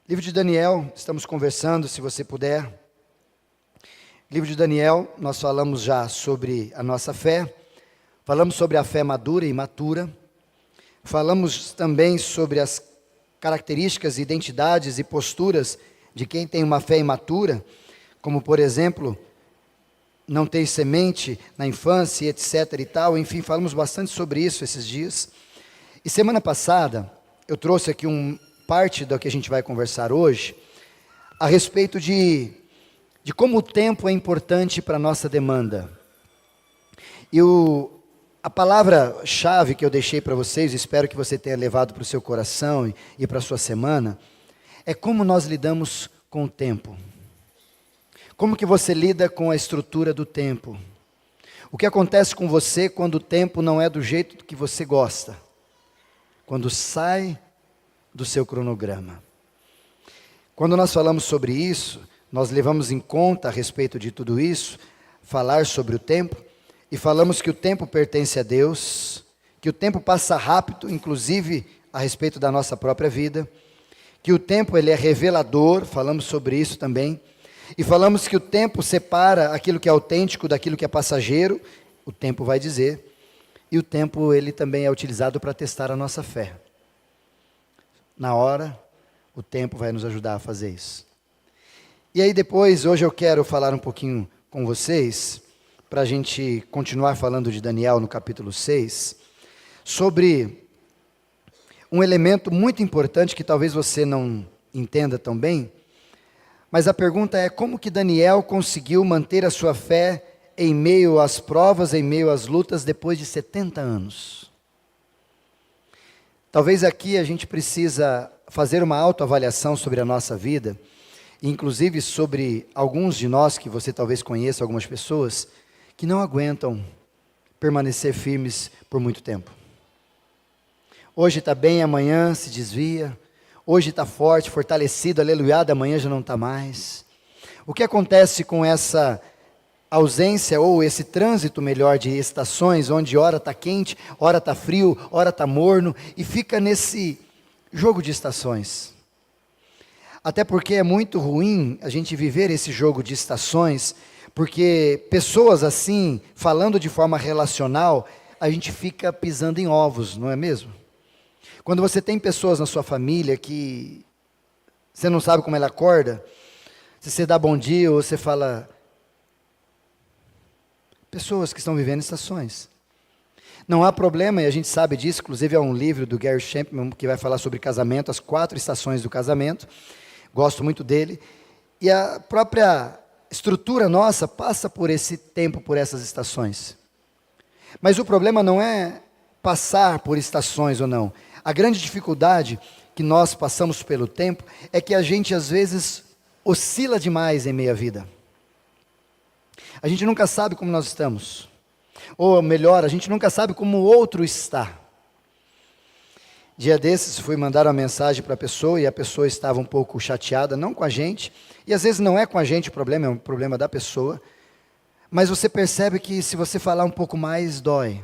Livro de Daniel, estamos conversando, se você puder. Livro de Daniel, nós falamos já sobre a nossa fé, falamos sobre a fé madura e imatura, falamos também sobre as características, identidades e posturas de quem tem uma fé imatura, como por exemplo, não ter semente na infância, etc e tal, enfim, falamos bastante sobre isso esses dias. E semana passada, eu trouxe aqui parte do que a gente vai conversar hoje, a respeito de como o tempo é importante para a nossa demanda. E a palavra-chave que eu deixei para vocês, espero que você tenha levado para o seu coração e para a sua semana, é como nós lidamos com o tempo. Como que você lida com a estrutura do tempo? O que acontece com você quando o tempo não é do jeito que você gosta? Quando sai do seu cronograma. Quando nós falamos sobre isso, nós levamos em conta a respeito de tudo isso, falar sobre o tempo, e falamos que o tempo pertence a Deus, que o tempo passa rápido, inclusive a respeito da nossa própria vida, que o tempo ele é revelador, falamos sobre isso também, e falamos que o tempo separa aquilo que é autêntico daquilo que é passageiro, o tempo vai dizer, e o tempo ele também é utilizado para testar a nossa fé. Na hora, o tempo vai nos ajudar a fazer isso. E aí depois, hoje eu quero falar um pouquinho com vocês, para a gente continuar falando de Daniel no capítulo 6, sobre um elemento muito importante que talvez você não entenda tão bem, mas a pergunta é como que Daniel conseguiu manter a sua fé em meio às provas, em meio às lutas, depois de 70 anos. Talvez aqui a gente precisa fazer uma autoavaliação sobre a nossa vida, inclusive sobre alguns de nós, que você talvez conheça, algumas pessoas, que não aguentam permanecer firmes por muito tempo. Hoje está bem, amanhã se desvia, hoje está forte, fortalecido, aleluiado, amanhã já não está mais. O que acontece com essa ausência, ou esse trânsito melhor de estações, onde hora está quente, hora está frio, hora está morno, e fica nesse jogo de estações. Até porque é muito ruim a gente viver esse jogo de estações, porque pessoas assim, falando de forma relacional, a gente fica pisando em ovos, não é mesmo? Quando você tem pessoas na sua família que você não sabe como ela acorda, se você dá bom dia ou você fala... Pessoas que estão vivendo estações. Não há problema, e a gente sabe disso, inclusive é um livro do Gary Chapman que vai falar sobre casamento, as 4 estações do casamento. Gosto muito dele. E a própria estrutura nossa passa por esse tempo, por essas estações. Mas o problema não é passar por estações ou não. A grande dificuldade que nós passamos pelo tempo é que a gente às vezes oscila demais em meio à vida. A gente nunca sabe como nós estamos. Ou melhor, a gente nunca sabe como o outro está. Dia desses fui mandar uma mensagem para a pessoa e a pessoa estava um pouco chateada, não com a gente. E às vezes não é com a gente o problema, é um problema da pessoa. Mas você percebe que se você falar um pouco mais, dói.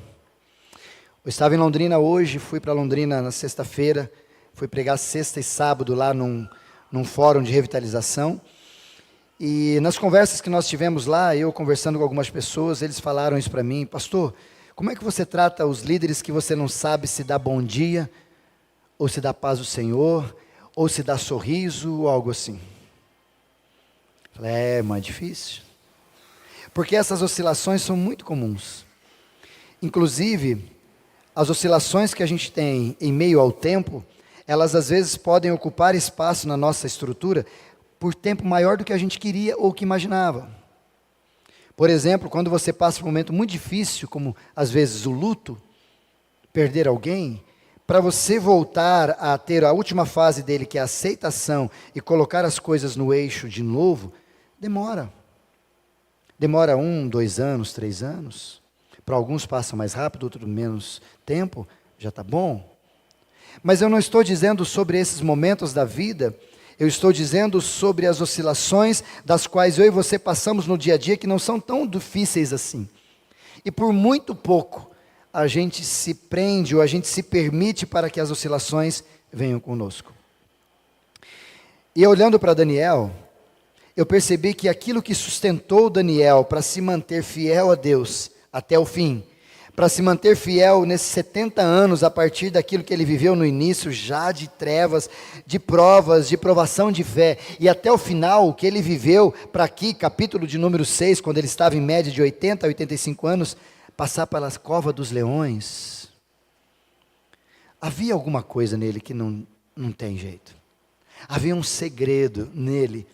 Eu estava em Londrina hoje, fui para Londrina na sexta-feira. Fui pregar sexta e sábado lá num fórum de revitalização. E nas conversas que nós tivemos lá, eu conversando com algumas pessoas, eles falaram isso para mim: pastor, como é que você trata os líderes que você não sabe se dá bom dia, ou se dá paz do Senhor, ou se dá sorriso, ou algo assim? Falei, é mais difícil. Porque essas oscilações são muito comuns. Inclusive, as oscilações que a gente tem em meio ao tempo, elas às vezes podem ocupar espaço na nossa estrutura, por tempo maior do que a gente queria ou que imaginava. Por exemplo, quando você passa por um momento muito difícil, como às vezes o luto, perder alguém, para você voltar a ter a última fase dele, que é a aceitação, e colocar as coisas no eixo de novo, demora. Demora 1, 2 anos, 3 anos. Para alguns passa mais rápido, outros menos tempo, já está bom. Mas eu não estou dizendo sobre esses momentos da vida, eu estou dizendo sobre as oscilações das quais eu e você passamos no dia a dia, que não são tão difíceis assim. E por muito pouco, a gente se prende ou a gente se permite para que as oscilações venham conosco. E olhando para Daniel, eu percebi que aquilo que sustentou Daniel para se manter fiel a Deus até o fim, para se manter fiel nesses 70 anos, a partir daquilo que ele viveu no início, já de trevas, de provas, de provação de fé, e até o final, o que ele viveu, para aqui, capítulo de número 6, quando ele estava em média de 80 a 85 anos, passar pela cova dos leões. Havia alguma coisa nele que não tem jeito. Havia um segredo nele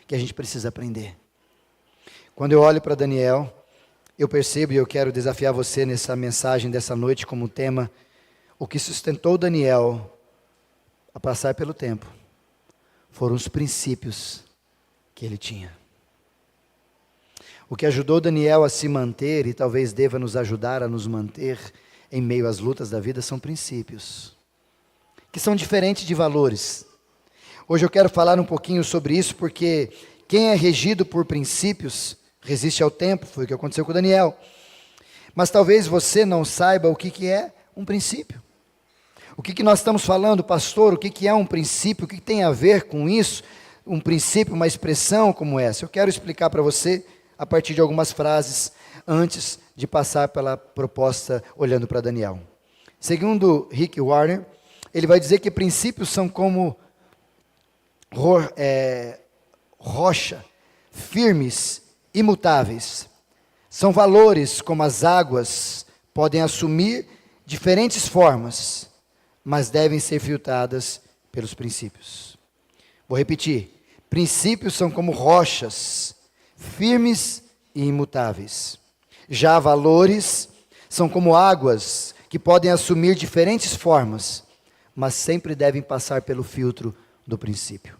que a gente precisa aprender. Quando eu olho para Daniel, eu percebo, e eu quero desafiar você nessa mensagem dessa noite como tema, o que sustentou Daniel a passar pelo tempo foram os princípios que ele tinha. O que ajudou Daniel a se manter, e talvez deva nos ajudar a nos manter em meio às lutas da vida, são princípios, que são diferentes de valores. Hoje eu quero falar um pouquinho sobre isso, porque quem é regido por princípios resiste ao tempo, foi o que aconteceu com Daniel. Mas talvez você não saiba o que é um princípio. O que nós estamos falando, pastor, o que é um princípio, o que tem a ver com isso? Um princípio, uma expressão como essa. Eu quero explicar para você a partir de algumas frases, antes de passar pela proposta olhando para Daniel. Segundo Rick Warner, ele vai dizer que princípios são como rocha, firmes, imutáveis. São valores como as águas, podem assumir diferentes formas, mas devem ser filtradas pelos princípios. Vou repetir. Princípios são como rochas, firmes e imutáveis. Já valores são como águas, que podem assumir diferentes formas, mas sempre devem passar pelo filtro do princípio.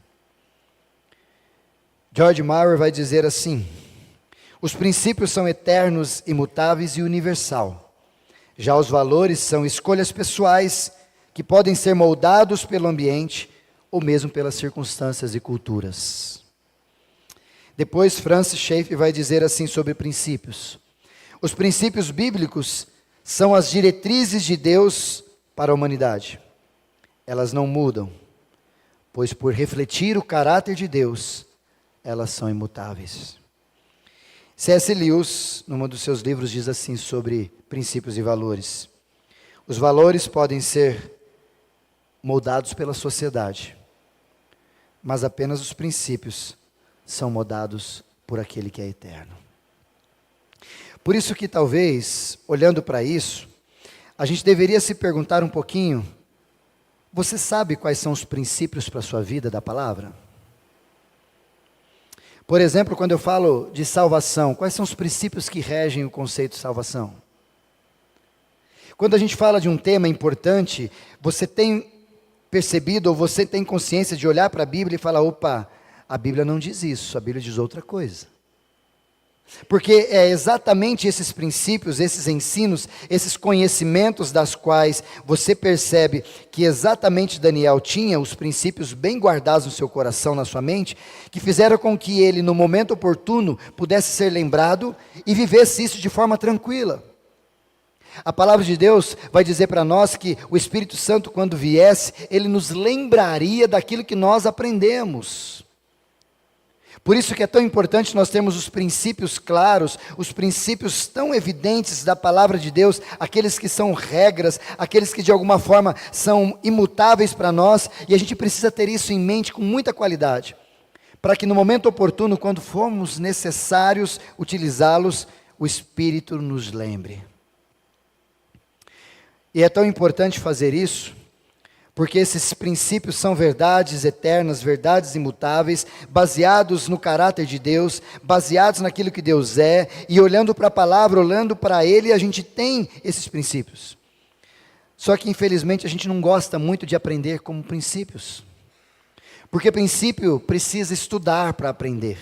George Maurer vai dizer assim: os princípios são eternos, imutáveis e universal. Já os valores são escolhas pessoais que podem ser moldados pelo ambiente ou mesmo pelas circunstâncias e culturas. Depois Francis Schaeffer vai dizer assim sobre princípios: os princípios bíblicos são as diretrizes de Deus para a humanidade. Elas não mudam, pois por refletir o caráter de Deus, elas são imutáveis. C.S. Lewis, num dos seus livros, diz assim sobre princípios e valores: os valores podem ser moldados pela sociedade, mas apenas os princípios são moldados por aquele que é eterno. Por isso que talvez, olhando para isso, a gente deveria se perguntar um pouquinho: você sabe quais são os princípios para a sua vida da palavra? Por exemplo, quando eu falo de salvação, quais são os princípios que regem o conceito de salvação? Quando a gente fala de um tema importante, você tem percebido ou você tem consciência de olhar para a Bíblia e falar: opa, a Bíblia não diz isso, a Bíblia diz outra coisa. Porque é exatamente esses princípios, esses ensinos, esses conhecimentos das quais você percebe que exatamente Daniel tinha os princípios bem guardados no seu coração, na sua mente, que fizeram com que ele, no momento oportuno, pudesse ser lembrado e vivesse isso de forma tranquila. A palavra de Deus vai dizer para nós que o Espírito Santo, quando viesse, ele nos lembraria daquilo que nós aprendemos. Por isso que é tão importante nós termos os princípios claros, os princípios tão evidentes da palavra de Deus, aqueles que são regras, aqueles que de alguma forma são imutáveis para nós, e a gente precisa ter isso em mente com muita qualidade, para que no momento oportuno, quando formos necessários utilizá-los, o Espírito nos lembre. E é tão importante fazer isso, porque esses princípios são verdades eternas, verdades imutáveis, baseados no caráter de Deus, baseados naquilo que Deus é, e olhando para a palavra, olhando para Ele, a gente tem esses princípios. Só que infelizmente a gente não gosta muito de aprender como princípios, porque princípio precisa estudar para aprender.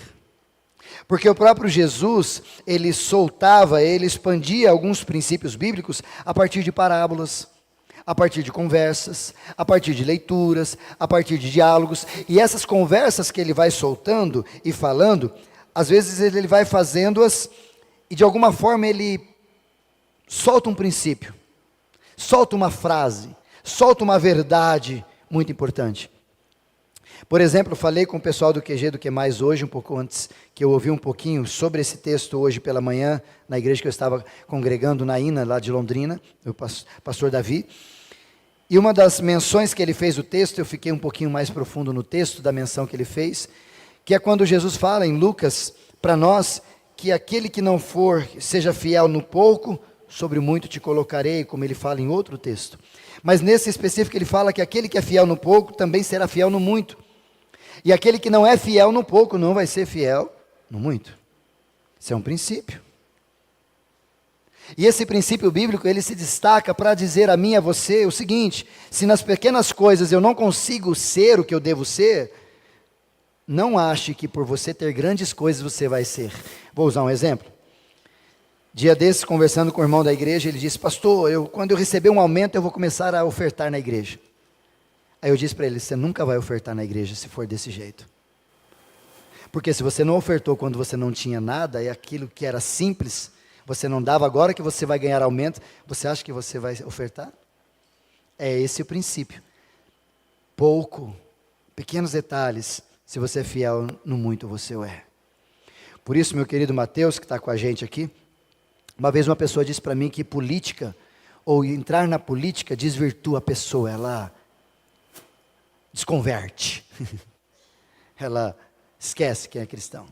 Porque o próprio Jesus, ele soltava, ele expandia alguns princípios bíblicos a partir de parábolas, a partir de conversas, a partir de leituras, a partir de diálogos, e essas conversas que ele vai soltando e falando, às vezes ele vai fazendo-as, e de alguma forma ele solta um princípio, solta uma frase, solta uma verdade muito importante. Por exemplo, falei com o pessoal do QG do Que Mais hoje, um pouco antes, que eu ouvi um pouquinho sobre esse texto hoje pela manhã, na igreja que eu estava congregando na INA, lá de Londrina, o pastor Davi. E uma das menções que ele fez do texto, eu fiquei um pouquinho mais profundo no texto da menção que ele fez, que é quando Jesus fala em Lucas, para nós, que aquele que não for, seja fiel no pouco, sobre o muito te colocarei, como ele fala em outro texto. Mas nesse específico ele fala que aquele que é fiel no pouco, também será fiel no muito. E aquele que não é fiel no pouco, não vai ser fiel no muito. Isso é um princípio. E esse princípio bíblico, ele se destaca para dizer a mim e a você o seguinte: se nas pequenas coisas eu não consigo ser o que eu devo ser, não ache que por você ter grandes coisas você vai ser. Vou usar um exemplo. Dia desses, conversando com o irmão da igreja, ele disse: pastor, quando eu receber um aumento, eu vou começar a ofertar na igreja. Aí eu disse para ele: você nunca vai ofertar na igreja se for desse jeito. Porque se você não ofertou quando você não tinha nada, e aquilo que era simples, você não dava, agora que você vai ganhar aumento, você acha que você vai ofertar? É esse o princípio. Pouco, pequenos detalhes, se você é fiel no muito, você o é. Por isso, meu querido Mateus, que está com a gente aqui, uma vez uma pessoa disse para mim que política, ou entrar na política, desvirtua a pessoa, ela desconverte, ela esquece quem é cristão.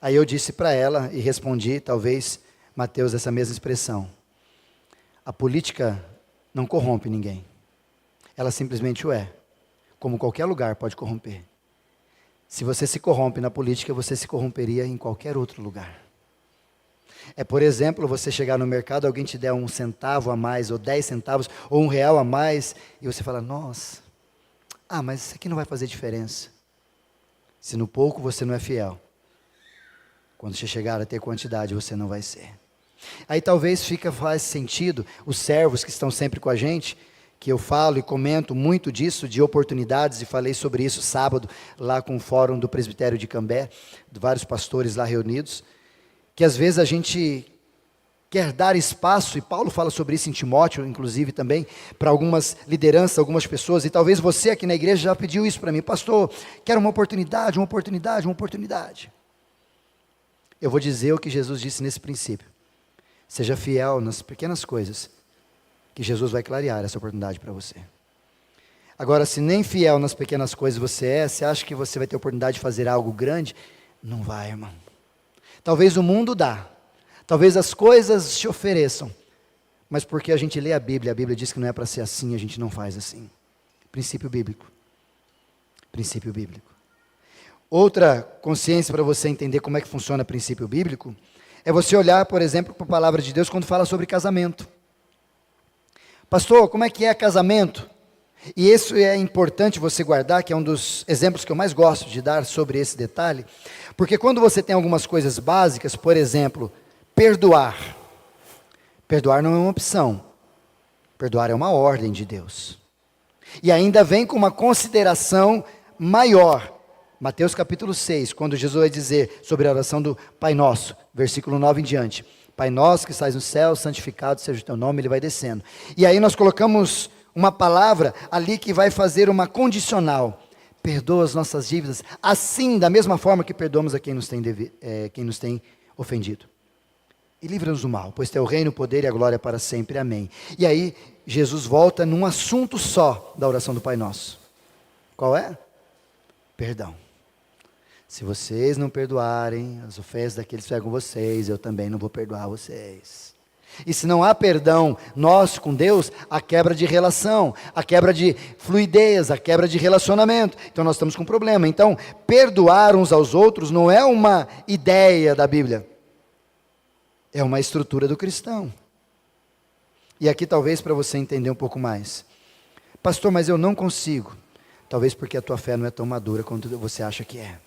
Aí eu disse para ela e respondi, talvez, Mateus, essa mesma expressão: a política não corrompe ninguém, ela simplesmente o é, como qualquer lugar pode corromper. Se você se corrompe na política, você se corromperia em qualquer outro lugar. É, por exemplo, você chegar no mercado, alguém te der 1 centavo a mais, ou 10 centavos, ou R$1 a mais, e você fala: nossa, mas isso aqui não vai fazer diferença. Se no pouco você não é fiel, quando você chegar a ter quantidade, você não vai ser. Aí talvez faz sentido, os servos que estão sempre com a gente, que eu falo e comento muito disso, de oportunidades, e falei sobre isso sábado, lá com o fórum do presbitério de Cambé, de vários pastores lá reunidos, que às vezes a gente quer dar espaço, e Paulo fala sobre isso em Timóteo, inclusive também, para algumas lideranças, algumas pessoas, e talvez você aqui na igreja já pediu isso para mim: pastor, quero uma oportunidade, uma oportunidade, uma oportunidade. Eu vou dizer o que Jesus disse nesse princípio: seja fiel nas pequenas coisas, que Jesus vai clarear essa oportunidade para você. Agora, se nem fiel nas pequenas coisas você acha que você vai ter oportunidade de fazer algo grande? Não vai, irmão. Talvez o mundo dá, talvez as coisas te ofereçam, mas porque a gente lê a Bíblia diz que não é para ser assim, a gente não faz assim. Princípio bíblico. Princípio bíblico. Outra consciência para você entender como é que funciona o princípio bíblico, é você olhar, por exemplo, para a palavra de Deus quando fala sobre casamento. Pastor, como é que é casamento? E isso é importante você guardar, que é um dos exemplos que eu mais gosto de dar sobre esse detalhe, porque quando você tem algumas coisas básicas, por exemplo, perdoar. Perdoar não é uma opção, perdoar é uma ordem de Deus. E ainda vem com uma consideração maior. Mateus capítulo 6, quando Jesus vai dizer sobre a oração do Pai Nosso, versículo 9 em diante: Pai nosso que estás no céu, santificado seja o teu nome, ele vai descendo. E aí nós colocamos uma palavra ali que vai fazer uma condicional: perdoa as nossas dívidas, assim, da mesma forma que perdoamos a quem nos tem ofendido. E livra-nos do mal, pois teu reino, o poder e a glória para sempre, amém. E aí Jesus volta num assunto só da oração do Pai Nosso. Qual é? Perdão. Se vocês não perdoarem as ofensas daqueles que pegam vocês, eu também não vou perdoar vocês. E se não há perdão nosso com Deus, há quebra de relação, há quebra de fluidez, há quebra de relacionamento. Então nós estamos com um problema. Então, perdoar uns aos outros não é uma ideia da Bíblia, é uma estrutura do cristão. E aqui talvez para você entender um pouco mais: pastor, mas eu não consigo. Talvez porque a tua fé não é tão madura quanto você acha que é.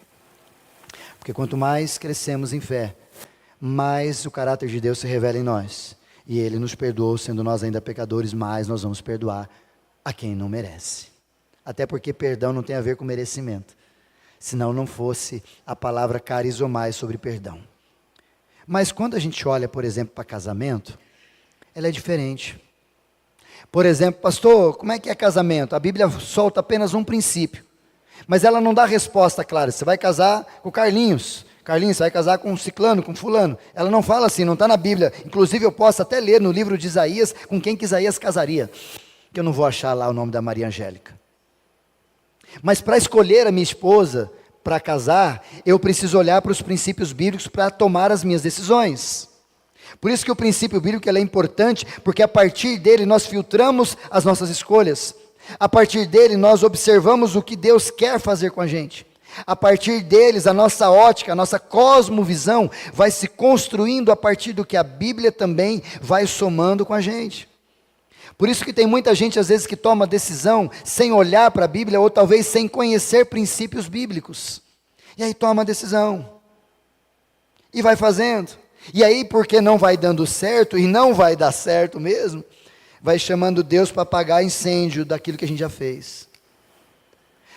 Porque quanto mais crescemos em fé, mais o caráter de Deus se revela em nós. E Ele nos perdoou, sendo nós ainda pecadores, mais nós vamos perdoar a quem não merece. Até porque perdão não tem a ver com merecimento. Senão não fosse a palavra carizomai sobre perdão. Mas quando a gente olha, por exemplo, para casamento, ela é diferente. Por exemplo, pastor, como é que é casamento? A Bíblia solta apenas um princípio. Mas ela não dá resposta clara. Você vai casar com o Carlinhos. Carlinhos, você vai casar com ciclano, com fulano. Ela não fala assim, não está na Bíblia. Inclusive eu posso até ler no livro de Isaías com quem que Isaías casaria. Que eu não vou achar lá o nome da Maria Angélica. Mas para escolher a minha esposa, para casar, eu preciso olhar para os princípios bíblicos para tomar as minhas decisões. Por isso que o princípio bíblico é importante, porque a partir dele nós filtramos as nossas escolhas. A partir dele nós observamos o que Deus quer fazer com a gente. A partir deles a nossa ótica, a nossa cosmovisão vai se construindo a partir do que a Bíblia também vai somando com a gente. Por isso que tem muita gente às vezes que toma decisão sem olhar para a Bíblia ou talvez sem conhecer princípios bíblicos. E aí toma a decisão. E vai fazendo. E aí porque não vai dando certo e não vai dar certo mesmo, vai chamando Deus para apagar incêndio daquilo que a gente já fez.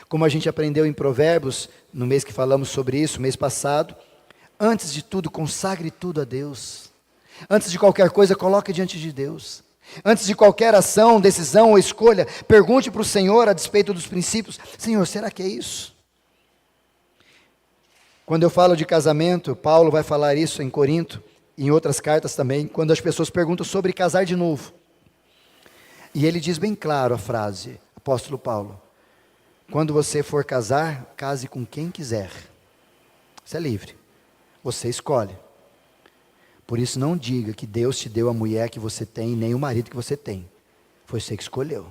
Como a gente aprendeu em Provérbios, no mês que falamos sobre isso, mês passado, antes de tudo consagre tudo a Deus. Antes de qualquer coisa coloque diante de Deus. Antes de qualquer ação, decisão ou escolha, pergunte para o Senhor a despeito dos princípios: Senhor, será que é isso? Quando eu falo de casamento, Paulo vai falar isso em Corinto, e em outras cartas também, quando as pessoas perguntam sobre casar de novo. E ele diz bem claro a frase, apóstolo Paulo: quando você for casar, case com quem quiser. Você é livre, você escolhe. Por isso não diga que Deus te deu a mulher que você tem, nem o marido que você tem. Foi você que escolheu.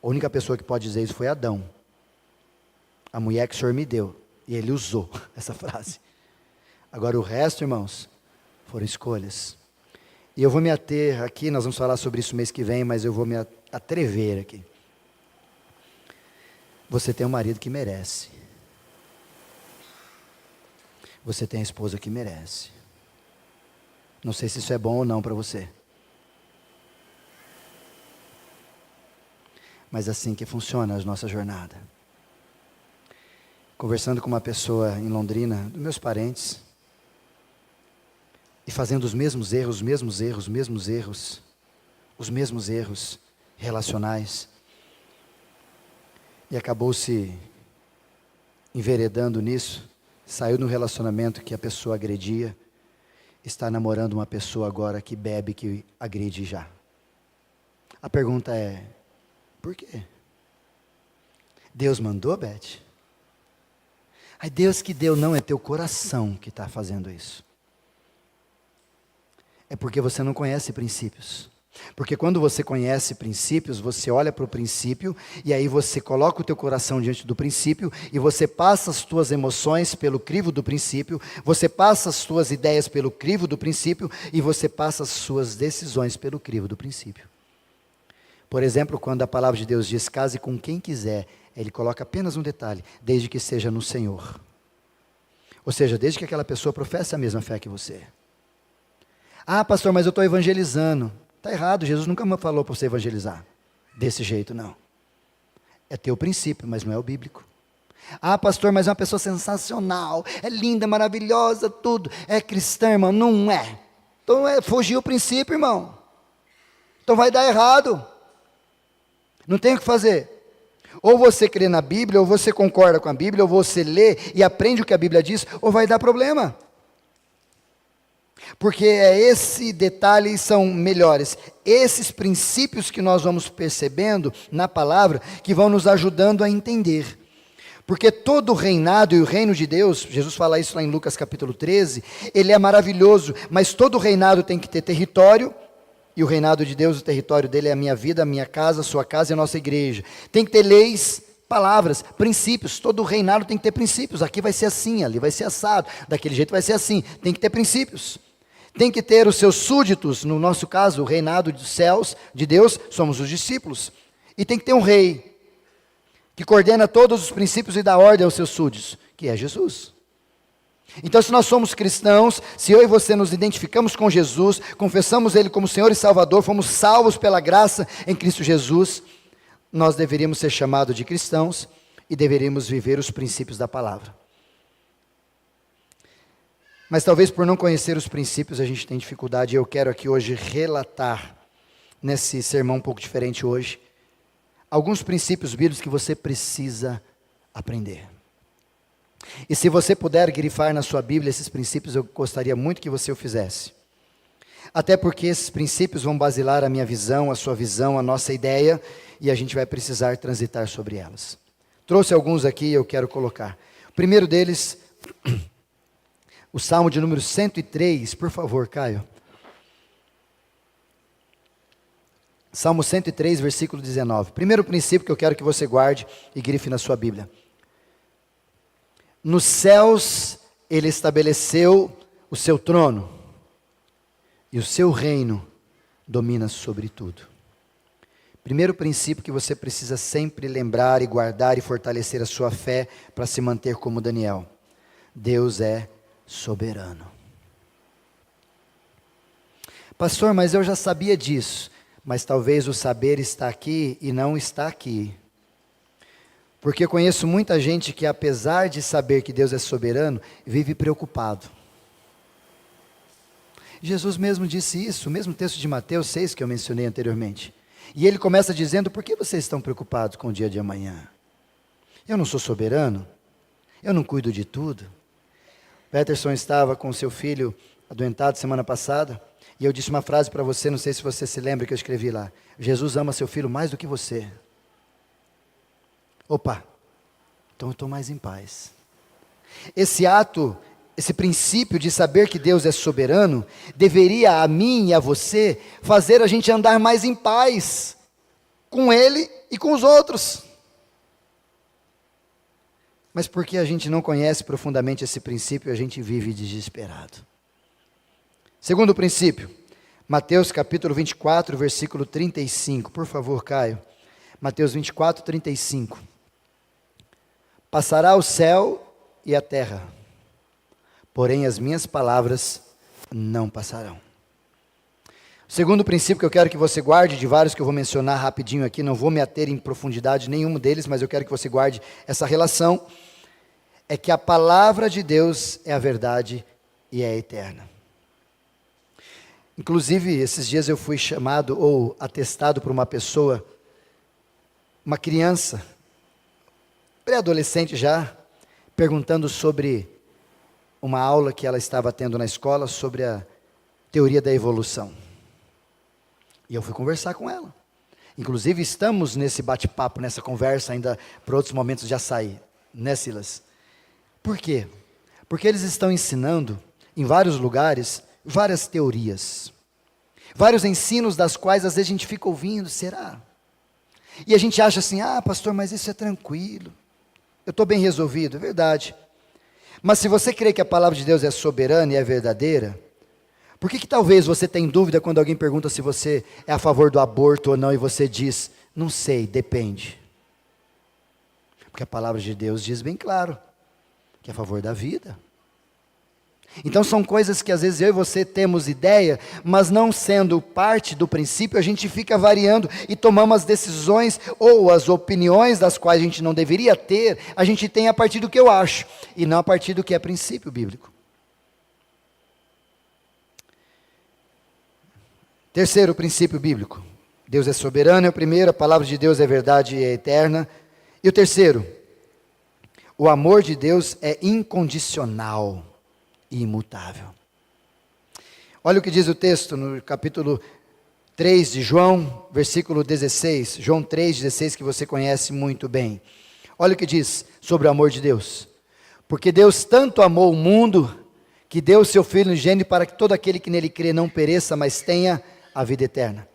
A única pessoa que pode dizer isso foi Adão. A mulher que o Senhor me deu. E ele usou essa frase. Agora o resto, irmãos, foram escolhas. E eu vou me ater aqui, nós vamos falar sobre isso mês que vem, mas eu vou me atrever aqui. Você tem um marido que merece. Você tem a esposa que merece. Não sei se isso é bom ou não para você. Mas assim que funciona a nossa jornada. Conversando com uma pessoa em Londrina, dos meus parentes, e fazendo os mesmos erros relacionais, e acabou se enveredando nisso, saiu de um relacionamento que a pessoa agredia, está namorando uma pessoa agora que bebe, que agride já. A pergunta é, por quê? Deus mandou, Beth? Ai, Deus que deu, não, é teu coração que está fazendo isso. É porque você não conhece princípios. Porque quando você conhece princípios, você olha para o princípio, e aí você coloca o teu coração diante do princípio, e você passa as tuas emoções pelo crivo do princípio, você passa as tuas ideias pelo crivo do princípio, e você passa as suas decisões pelo crivo do princípio. Por exemplo, quando a palavra de Deus diz, case com quem quiser, ele coloca apenas um detalhe, desde que seja no Senhor. Ou seja, desde que aquela pessoa professe a mesma fé que você. Ah, pastor, mas eu estou evangelizando. Está errado, Jesus nunca me falou para você evangelizar. Desse jeito, não. É teu princípio, mas não é o bíblico. Ah, pastor, mas é uma pessoa sensacional, é linda, maravilhosa, tudo. É cristã, irmão? Não é. Então fugiu o princípio, irmão. Então vai dar errado. Não tem o que fazer. Ou você crê na Bíblia, ou você concorda com a Bíblia, ou você lê e aprende o que a Bíblia diz, ou vai dar problema. Porque esse detalhe são melhores. Esses princípios que nós vamos percebendo na palavra, que vão nos ajudando a entender. Porque todo o reinado e o reino de Deus, Jesus fala isso lá em Lucas capítulo 13, ele é maravilhoso, mas todo reinado tem que ter território, e o reinado de Deus, o território dele é a minha vida, a minha casa, a sua casa e a nossa igreja. Tem que ter leis, palavras, princípios. Todo o reinado tem que ter princípios. Aqui vai ser assim, ali vai ser assado, daquele jeito vai ser assim. Tem que ter princípios. Tem que ter os seus súditos, no nosso caso, o reinado dos céus, de Deus, somos os discípulos. E tem que ter um rei, que coordena todos os princípios e dá ordem aos seus súditos, que é Jesus. Então, se nós somos cristãos, se eu e você nos identificamos com Jesus, confessamos Ele como Senhor e Salvador, fomos salvos pela graça em Cristo Jesus, nós deveríamos ser chamados de cristãos e deveríamos viver os princípios da palavra. Mas talvez por não conhecer os princípios a gente tem dificuldade, e eu quero aqui hoje relatar, nesse sermão um pouco diferente hoje, alguns princípios bíblicos que você precisa aprender. E se você puder grifar na sua Bíblia esses princípios, eu gostaria muito que você o fizesse. Até porque esses princípios vão basilar a minha visão, a sua visão, a nossa ideia, e a gente vai precisar transitar sobre elas. Trouxe alguns aqui e eu quero colocar. O primeiro deles, o Salmo de número 103, por favor, Caio. Salmo 103, versículo 19. Primeiro princípio que eu quero que você guarde e grife na sua Bíblia. Nos céus ele estabeleceu o seu trono, e o seu reino domina sobre tudo. Primeiro princípio que você precisa sempre lembrar e guardar e fortalecer a sua fé para se manter como Daniel. Deus é soberano. Pastor, mas eu já sabia disso. Mas talvez o saber está aqui e não está aqui. Porque eu conheço muita gente que, apesar de saber que Deus é soberano, vive preocupado. Jesus mesmo disse isso, o mesmo texto de Mateus 6 que eu mencionei anteriormente. E ele começa dizendo: por que vocês estão preocupados com o dia de amanhã? Eu não sou soberano? Eu não cuido de tudo? Peterson estava com seu filho adoentado semana passada, e eu disse uma frase para você, não sei se você se lembra que eu escrevi lá. Jesus ama seu filho mais do que você. Opa, então eu estou mais em paz. Esse ato, esse princípio de saber que Deus é soberano, deveria a mim e a você fazer a gente andar mais em paz com Ele e com os outros. Mas porque a gente não conhece profundamente esse princípio, a gente vive desesperado. Segundo princípio, Mateus capítulo 24, versículo 35. Por favor, Caio. Mateus 24, 35. Passará o céu e a terra, porém as minhas palavras não passarão. O segundo princípio que eu quero que você guarde, de vários que eu vou mencionar rapidinho aqui, não vou me ater em profundidade nenhum deles, mas eu quero que você guarde essa relação, é que a palavra de Deus é a verdade e é eterna. Inclusive, esses dias eu fui chamado ou atestado por uma pessoa, uma criança, pré-adolescente já, perguntando sobre uma aula que ela estava tendo na escola sobre a teoria da evolução. E eu fui conversar com ela. Inclusive, estamos nesse bate-papo, nessa conversa ainda para outros momentos de açaí, né, Silas? Por quê? Porque eles estão ensinando, em vários lugares, várias teorias, vários ensinos das quais às vezes a gente fica ouvindo, será? E a gente acha assim, pastor, mas isso é tranquilo, eu estou bem resolvido, é verdade. Mas se você crê que a palavra de Deus é soberana e é verdadeira, por que talvez você tenha dúvida quando alguém pergunta se você é a favor do aborto ou não, e você diz, não sei, depende? Porque a palavra de Deus diz bem claro, que é a favor da vida. Então são coisas que às vezes eu e você temos ideia, mas não sendo parte do princípio, a gente fica variando e tomamos as decisões ou as opiniões das quais a gente não deveria ter, a gente tem a partir do que eu acho, e não a partir do que é princípio bíblico. Terceiro princípio bíblico, Deus é soberano, é o primeiro, a palavra de Deus é verdade e é eterna. E o terceiro, o amor de Deus é incondicional e imutável. Olha o que diz o texto no capítulo 3 de João, versículo 16, João 3,16, que você conhece muito bem. Olha o que diz sobre o amor de Deus. Porque Deus tanto amou o mundo, que deu o seu Filho unigênito para que todo aquele que nele crê não pereça, mas tenha a vida eterna.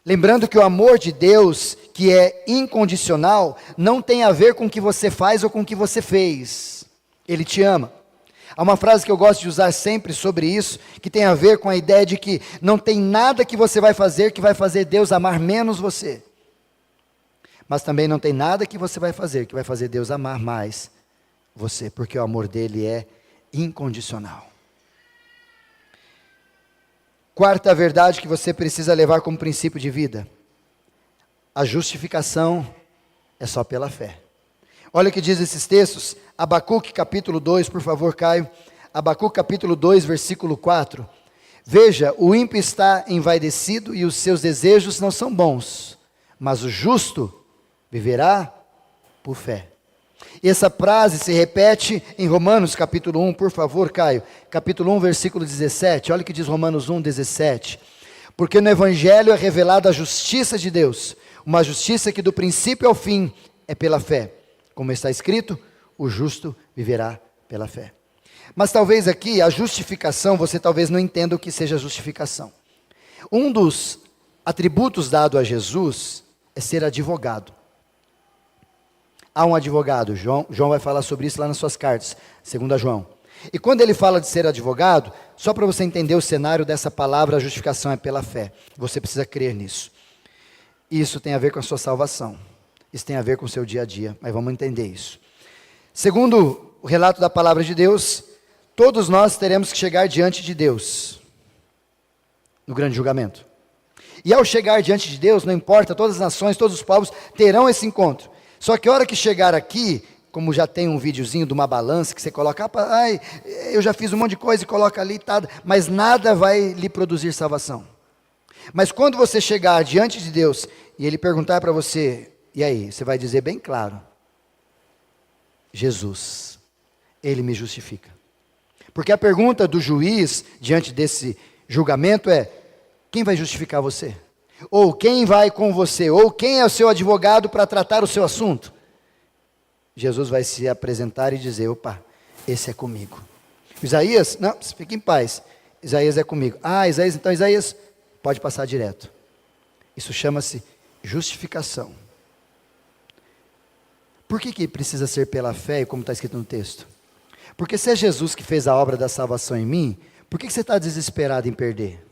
Lembrando que o amor de Deus, que é incondicional, não tem a ver com o que você faz ou com o que você fez. Ele te ama. Há uma frase que eu gosto de usar sempre sobre isso, que tem a ver com a ideia de que não tem nada que você vai fazer que vai fazer Deus amar menos você. Mas também não tem nada que você vai fazer que vai fazer Deus amar mais você, porque o amor dele é incondicional. Quarta verdade que você precisa levar como princípio de vida: a justificação é só pela fé. Olha o que diz esses textos, Abacuque capítulo 2, por favor, Caio. Abacuque capítulo 2, versículo 4. Veja, o ímpio está envaidecido e os seus desejos não são bons, mas o justo viverá por fé. E essa frase se repete em Romanos capítulo 1, por favor, Caio. Capítulo 1, versículo 17. Olha o que diz Romanos 1, 17. Porque no Evangelho é revelada a justiça de Deus, uma justiça que do princípio ao fim é pela fé. Como está escrito, o justo viverá pela fé. Mas talvez aqui a justificação, você talvez não entenda o que seja justificação. Um dos atributos dado a Jesus é ser advogado. Há um advogado, João vai falar sobre isso lá nas suas cartas, segundo a João. E quando ele fala de ser advogado, só para você entender o cenário dessa palavra, a justificação é pela fé. Você precisa crer nisso. Isso tem a ver com a sua salvação. Isso tem a ver com o seu dia a dia, mas vamos entender isso. Segundo o relato da palavra de Deus, todos nós teremos que chegar diante de Deus, no grande julgamento. E ao chegar diante de Deus, não importa, todas as nações, todos os povos terão esse encontro. Só que a hora que chegar aqui, como já tem um videozinho de uma balança que você coloca, eu já fiz um monte de coisa e coloca ali, tá, mas nada vai lhe produzir salvação. Mas quando você chegar diante de Deus e Ele perguntar para você, e aí? Você vai dizer bem claro, Jesus, Ele me justifica. Porque a pergunta do juiz, diante desse julgamento é, quem vai justificar você? Ou quem vai com você? Ou quem é o seu advogado para tratar o seu assunto? Jesus vai se apresentar e dizer, opa, esse é comigo. Isaías, não, fique em paz, Isaías é comigo. Isaías pode passar direto. Isso chama-se justificação. Por que precisa ser pela fé, como está escrito no texto? Porque se é Jesus que fez a obra da salvação em mim, por que você está desesperado em perder?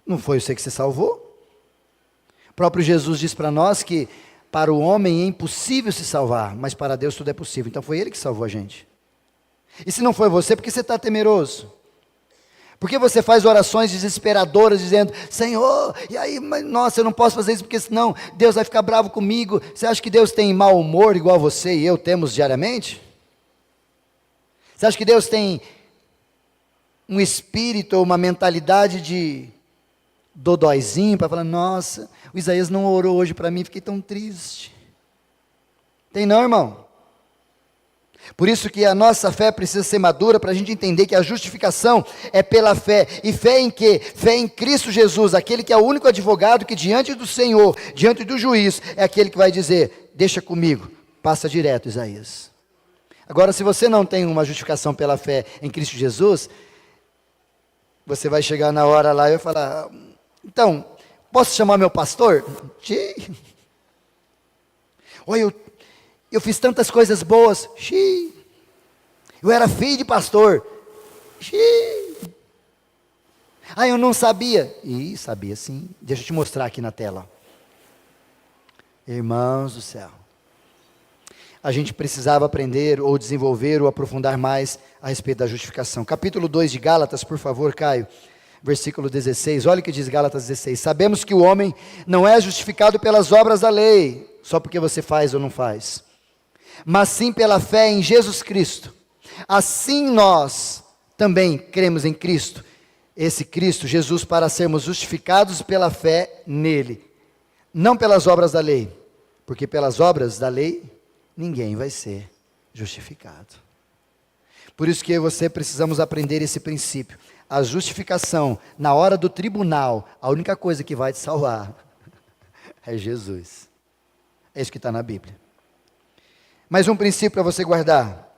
Não foi você que se salvou? O próprio Jesus diz para nós que para o homem é impossível se salvar, mas para Deus tudo é possível. Então foi Ele que salvou a gente. E se não foi você, por que você está temeroso? Por que você faz orações desesperadoras dizendo, Senhor, e aí, mas, nossa, eu não posso fazer isso porque senão Deus vai ficar bravo comigo. Você acha que Deus tem mau humor igual você e eu temos diariamente? Você acha que Deus tem um espírito ou uma mentalidade de dodóizinho para falar, nossa, o Isaías não orou hoje para mim, fiquei tão triste. Tem não, irmão? Por isso que a nossa fé precisa ser madura, para a gente entender que a justificação é pela fé. E fé em quê? Fé em Cristo Jesus, aquele que é o único advogado que diante do Senhor, diante do juiz, é aquele que vai dizer, deixa comigo, passa direto, Isaías. Agora, se você não tem uma justificação pela fé em Cristo Jesus, você vai chegar na hora lá e vai falar, então, posso chamar meu pastor? Olha, eu fiz tantas coisas boas. Eu era filho de pastor. Eu não sabia. Sabia sim. Deixa eu te mostrar aqui na tela. Irmãos do céu. A gente precisava aprender ou desenvolver ou aprofundar mais a respeito da justificação. Capítulo 2 de Gálatas, por favor, Caio. Versículo 16, olha o que diz Gálatas 16. Sabemos que o homem não é justificado pelas obras da lei, só porque você faz ou não faz, mas sim pela fé em Jesus Cristo. Assim nós também cremos em Cristo, esse Cristo, Jesus, para sermos justificados pela fé nele, não pelas obras da lei, porque pelas obras da lei ninguém vai ser justificado. Por isso que eu e você precisamos aprender esse princípio. A justificação, na hora do tribunal, a única coisa que vai te salvar é Jesus. É isso que está na Bíblia. Mais um princípio para você guardar.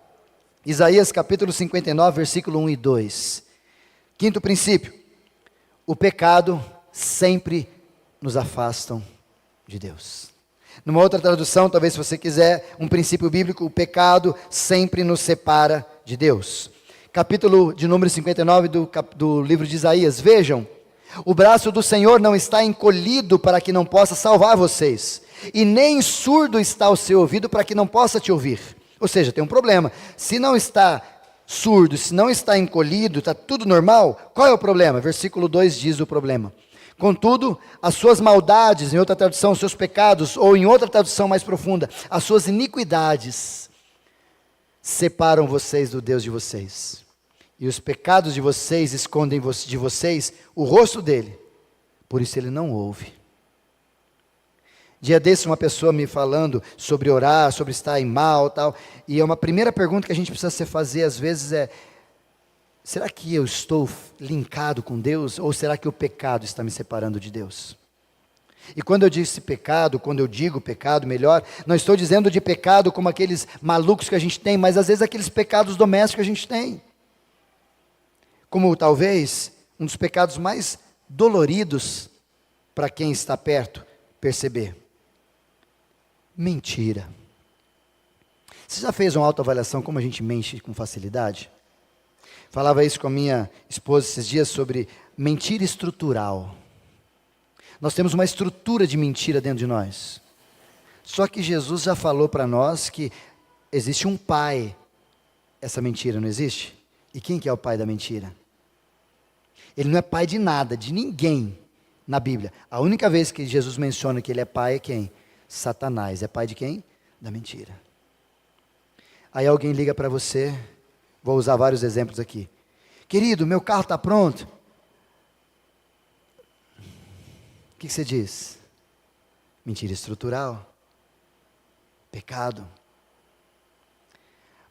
Isaías capítulo 59, versículo 1 e 2. Quinto princípio. O pecado sempre nos afastam de Deus. Numa outra tradução, talvez se você quiser, um princípio bíblico, o pecado sempre nos separa de Deus. Capítulo de número 59 do livro de Isaías. Vejam, o braço do Senhor não está encolhido para que não possa salvar vocês, e nem surdo está o seu ouvido para que não possa te ouvir. Ou seja, tem um problema. Se não está surdo, se não está encolhido, está tudo normal, qual é o problema? Versículo 2 diz o problema. Contudo, as suas maldades, em outra tradução, os seus pecados, ou em outra tradução mais profunda, as suas iniquidades, separam vocês do Deus de vocês. E os pecados de vocês escondem de vocês o rosto dele. Por isso ele não ouve. Dia desse uma pessoa me falando sobre orar, sobre estar em mal, tal, e uma primeira pergunta que a gente precisa se fazer às vezes é: será que eu estou linkado com Deus, ou será que o pecado está me separando de Deus? E quando eu disse pecado, quando eu digo pecado, melhor, não estou dizendo de pecado como aqueles malucos que a gente tem, mas às vezes aqueles pecados domésticos que a gente tem. Como talvez um dos pecados mais doloridos para quem está perto perceber. Mentira. Você já fez uma autoavaliação como a gente mente com facilidade? Falava isso com a minha esposa esses dias sobre mentira estrutural. Nós temos uma estrutura de mentira dentro de nós. Só que Jesus já falou para nós que existe um pai. Essa mentira não existe? E quem que é o pai da mentira? Ele não é pai de nada, de ninguém na Bíblia. A única vez que Jesus menciona que ele é pai é quem? Satanás. É pai de quem? Da mentira. Aí alguém liga para você, vou usar vários exemplos aqui. Querido, meu carro está pronto. O que você diz? Mentira estrutural. Pecado.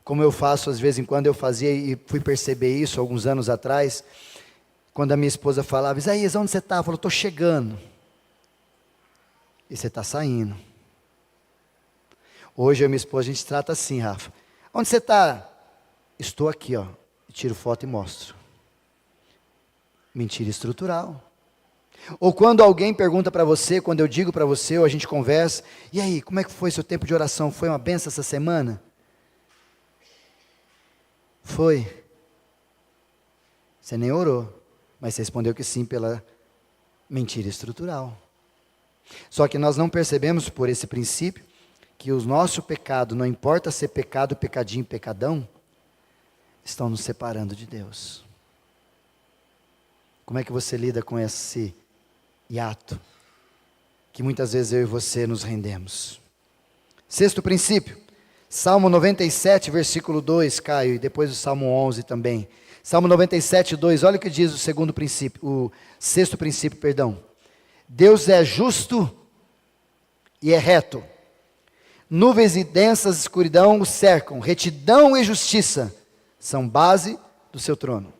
Como eu faço, às vezes em quando eu fazia e fui perceber isso alguns anos atrás, quando a minha esposa falava: Isaías, onde você está? Eu falo: estou chegando. E você está saindo. Hoje eu e minha esposa, a gente trata assim, Rafa. Onde você está? Estou aqui, ó. Tiro foto e mostro. Mentira estrutural. Ou quando alguém pergunta para você, quando eu digo para você, ou a gente conversa: e aí, como é que foi seu tempo de oração? Foi uma benção essa semana? Foi. Você nem orou, mas você respondeu que sim pela mentira estrutural. Só que nós não percebemos por esse princípio que o nosso pecado, não importa ser pecado, pecadinho, pecadão, estão nos separando de Deus. Como é que você lida com esse hiato que muitas vezes eu e você nos rendemos? Sexto princípio, Salmo 97, versículo 2, Caio, e depois o Salmo 11 também. Salmo 97, 2, olha o que diz o segundo princípio, o sexto princípio, perdão. Deus é justo e é reto. Nuvens e densas escuridão o cercam, retidão e justiça são base do seu trono.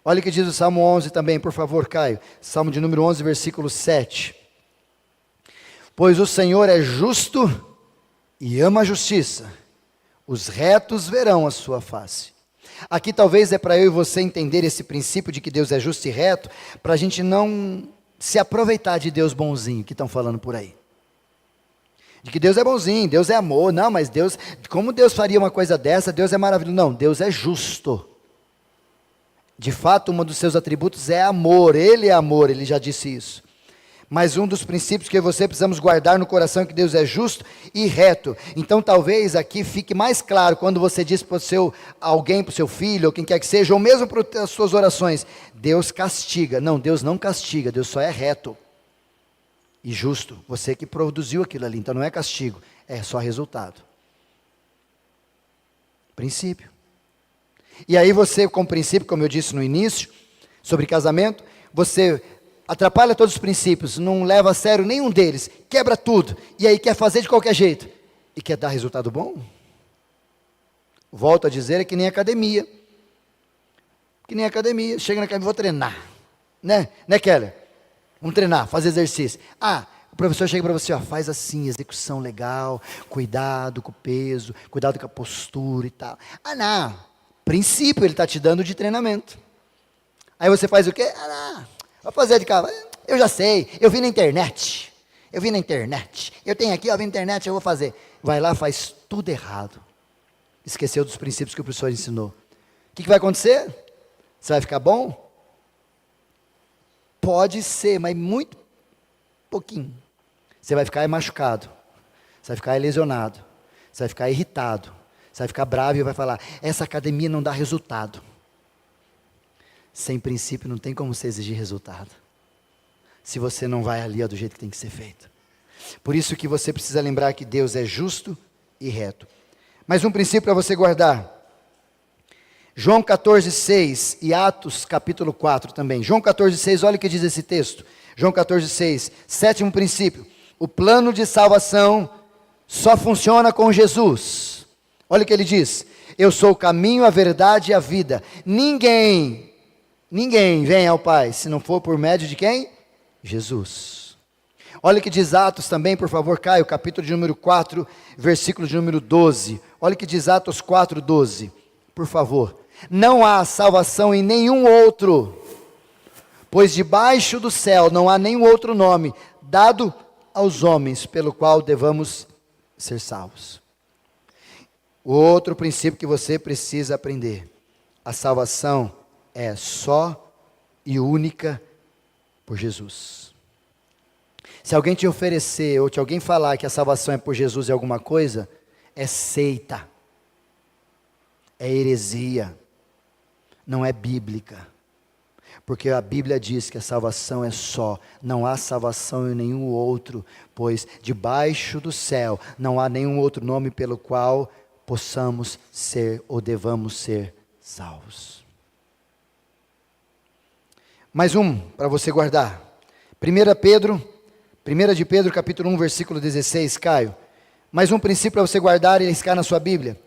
Olha o que diz o Salmo 11 também, por favor, Caio. Salmo de número 11, versículo 7. Pois o Senhor é justo e ama a justiça. Os retos verão a sua face. Aqui talvez é para eu e você entender esse princípio de que Deus é justo e reto, para a gente não se aproveitar de Deus bonzinho, que estão falando por aí. De que Deus é bonzinho, Deus é amor. Não, mas Deus, como Deus faria uma coisa dessa? Deus é maravilhoso. Não, Deus é justo. De fato, um dos seus atributos é amor. Ele é amor, ele já disse isso. Mas um dos princípios que você precisamos guardar no coração é que Deus é justo e reto. Então talvez aqui fique mais claro quando você diz para o seu alguém, para o seu filho, ou quem quer que seja, ou mesmo para as suas orações: Deus castiga. Não, Deus não castiga, Deus só é reto e justo. Você que produziu aquilo ali, então não é castigo, é só resultado. Princípio. E aí você, com o princípio, como eu disse no início, sobre casamento, você atrapalha todos os princípios, não leva a sério nenhum deles, quebra tudo, e aí quer fazer de qualquer jeito, e quer dar resultado bom? Volto a dizer, é que nem academia. Que nem academia, chega na academia, vou treinar, né Keller? Vamos treinar, fazer exercício. O professor chega para você, faz assim, execução legal, cuidado com o peso, cuidado com a postura e tal. Não, princípio ele está te dando de treinamento. Aí você faz o quê? Não, vou fazer de casa. Eu já sei, eu vi na internet. Eu tenho aqui, vi na internet, eu vou fazer. Vai lá, faz tudo errado. Esqueceu dos princípios que o professor ensinou. O que vai acontecer? Você vai ficar bom? Pode ser, mas muito pouquinho. Você vai ficar machucado, você vai ficar lesionado, você vai ficar irritado, você vai ficar bravo e vai falar: essa academia não dá resultado. Sem princípio não tem como você exigir resultado, se você não vai ali do jeito que tem que ser feito. Por isso que você precisa lembrar que Deus é justo e reto. Mais um princípio para você guardar. João 14,6 e Atos capítulo 4 também. João 14,6, olha o que diz esse texto. João 14,6, sétimo princípio. O plano de salvação só funciona com Jesus. Olha o que ele diz: eu sou o caminho, a verdade e a vida. Ninguém vem ao Pai se não for por médio de quem? Jesus. Olha o que diz Atos também, por favor, Caio, capítulo de número 4, versículo de número 12. Olha o que diz Atos 4, 12, por favor. Não há salvação em nenhum outro, pois debaixo do céu não há nenhum outro nome dado aos homens pelo qual devamos ser salvos. O outro princípio que você precisa aprender: a salvação é só e única por Jesus. Se alguém te oferecer, ou te alguém falar que a salvação é por Jesus em alguma coisa, é seita, é heresia, não é bíblica. Porque a Bíblia diz que a salvação é só, não há salvação em nenhum outro, pois debaixo do céu não há nenhum outro nome pelo qual possamos ser ou devamos ser salvos. Mais um para você guardar. 1 de Pedro capítulo 1, versículo 16, Caio. Mais um princípio para você guardar e riscar na sua Bíblia.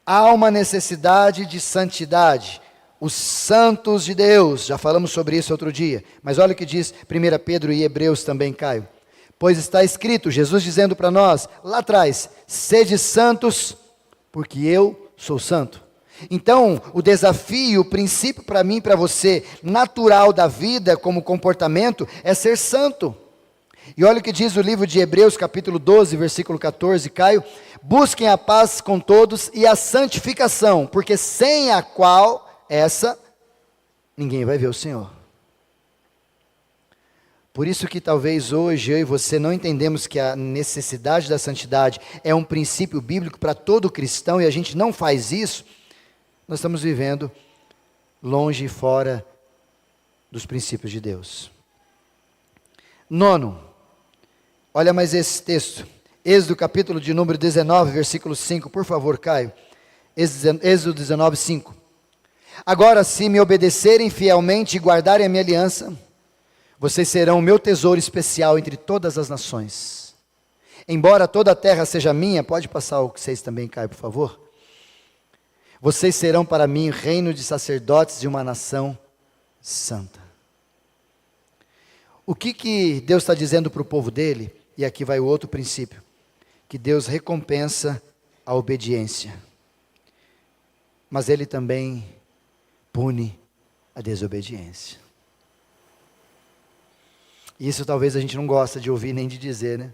Há uma necessidade de santidade. Os santos de Deus, já falamos sobre isso outro dia, mas olha o que diz 1 Pedro e Hebreus também, Caio. Pois está escrito, Jesus dizendo para nós, lá atrás: sede santos, porque eu sou santo. Então, o desafio, o princípio para mim e para você, natural da vida como comportamento, é ser santo. E olha o que diz o livro de Hebreus, capítulo 12, versículo 14, Caio. Busquem a paz com todos e a santificação, porque sem a qual, ninguém vai ver o Senhor. Por isso que talvez hoje eu e você não entendemos que a necessidade da santidade é um princípio bíblico para todo cristão e a gente não faz isso. Nós estamos vivendo longe e fora dos princípios de Deus. 9, olha mais esse texto, Êxodo capítulo de número 19, versículo 5, por favor, Caio. Êxodo 19, 5. Agora, se me obedecerem fielmente e guardarem a minha aliança, vocês serão o meu tesouro especial entre todas as nações. Embora toda a terra seja minha, pode passar o 6 também, Caio, por favor. Vocês serão para mim reino de sacerdotes de uma nação santa. O que Deus está dizendo para o povo dele? E aqui vai o outro princípio. Que Deus recompensa a obediência. Mas Ele também pune a desobediência. Isso talvez a gente não gosta de ouvir nem de dizer, né?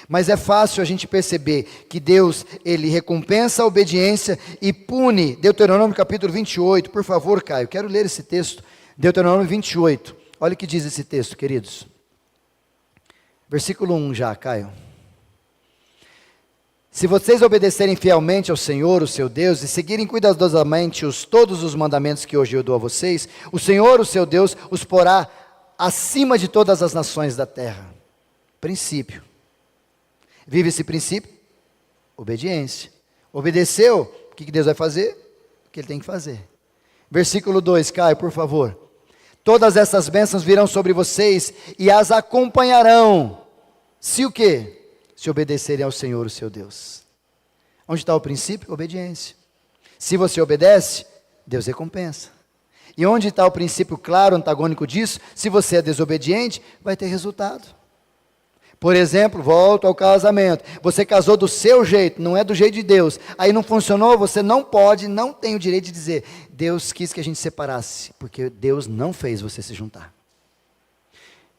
Mas é fácil a gente perceber que Deus, Ele recompensa a obediência e pune. Deuteronômio capítulo 28, por favor, Caio, quero ler esse texto. Deuteronômio 28, olha o que diz esse texto, queridos. Versículo 1 já, Caio. Se vocês obedecerem fielmente ao Senhor, o seu Deus, e seguirem cuidadosamente todos os mandamentos que hoje eu dou a vocês, o Senhor, o seu Deus, os porá acima de todas as nações da terra. Princípio. Vive esse princípio? Obediência. Obedeceu? O que Deus vai fazer? O que Ele tem que fazer. Versículo 2, Caio, por favor. Todas essas bênçãos virão sobre vocês e as acompanharão. Se o quê? Se obedecerem ao Senhor, o seu Deus. Onde está o princípio? Obediência. Se você obedece, Deus recompensa. E onde está o princípio claro, antagônico disso? Se você é desobediente, vai ter resultado. Por exemplo, volto ao casamento. Você casou do seu jeito, não é do jeito de Deus. Aí não funcionou, você não tem o direito de dizer: Deus quis que a gente se separasse, porque Deus não fez você se juntar.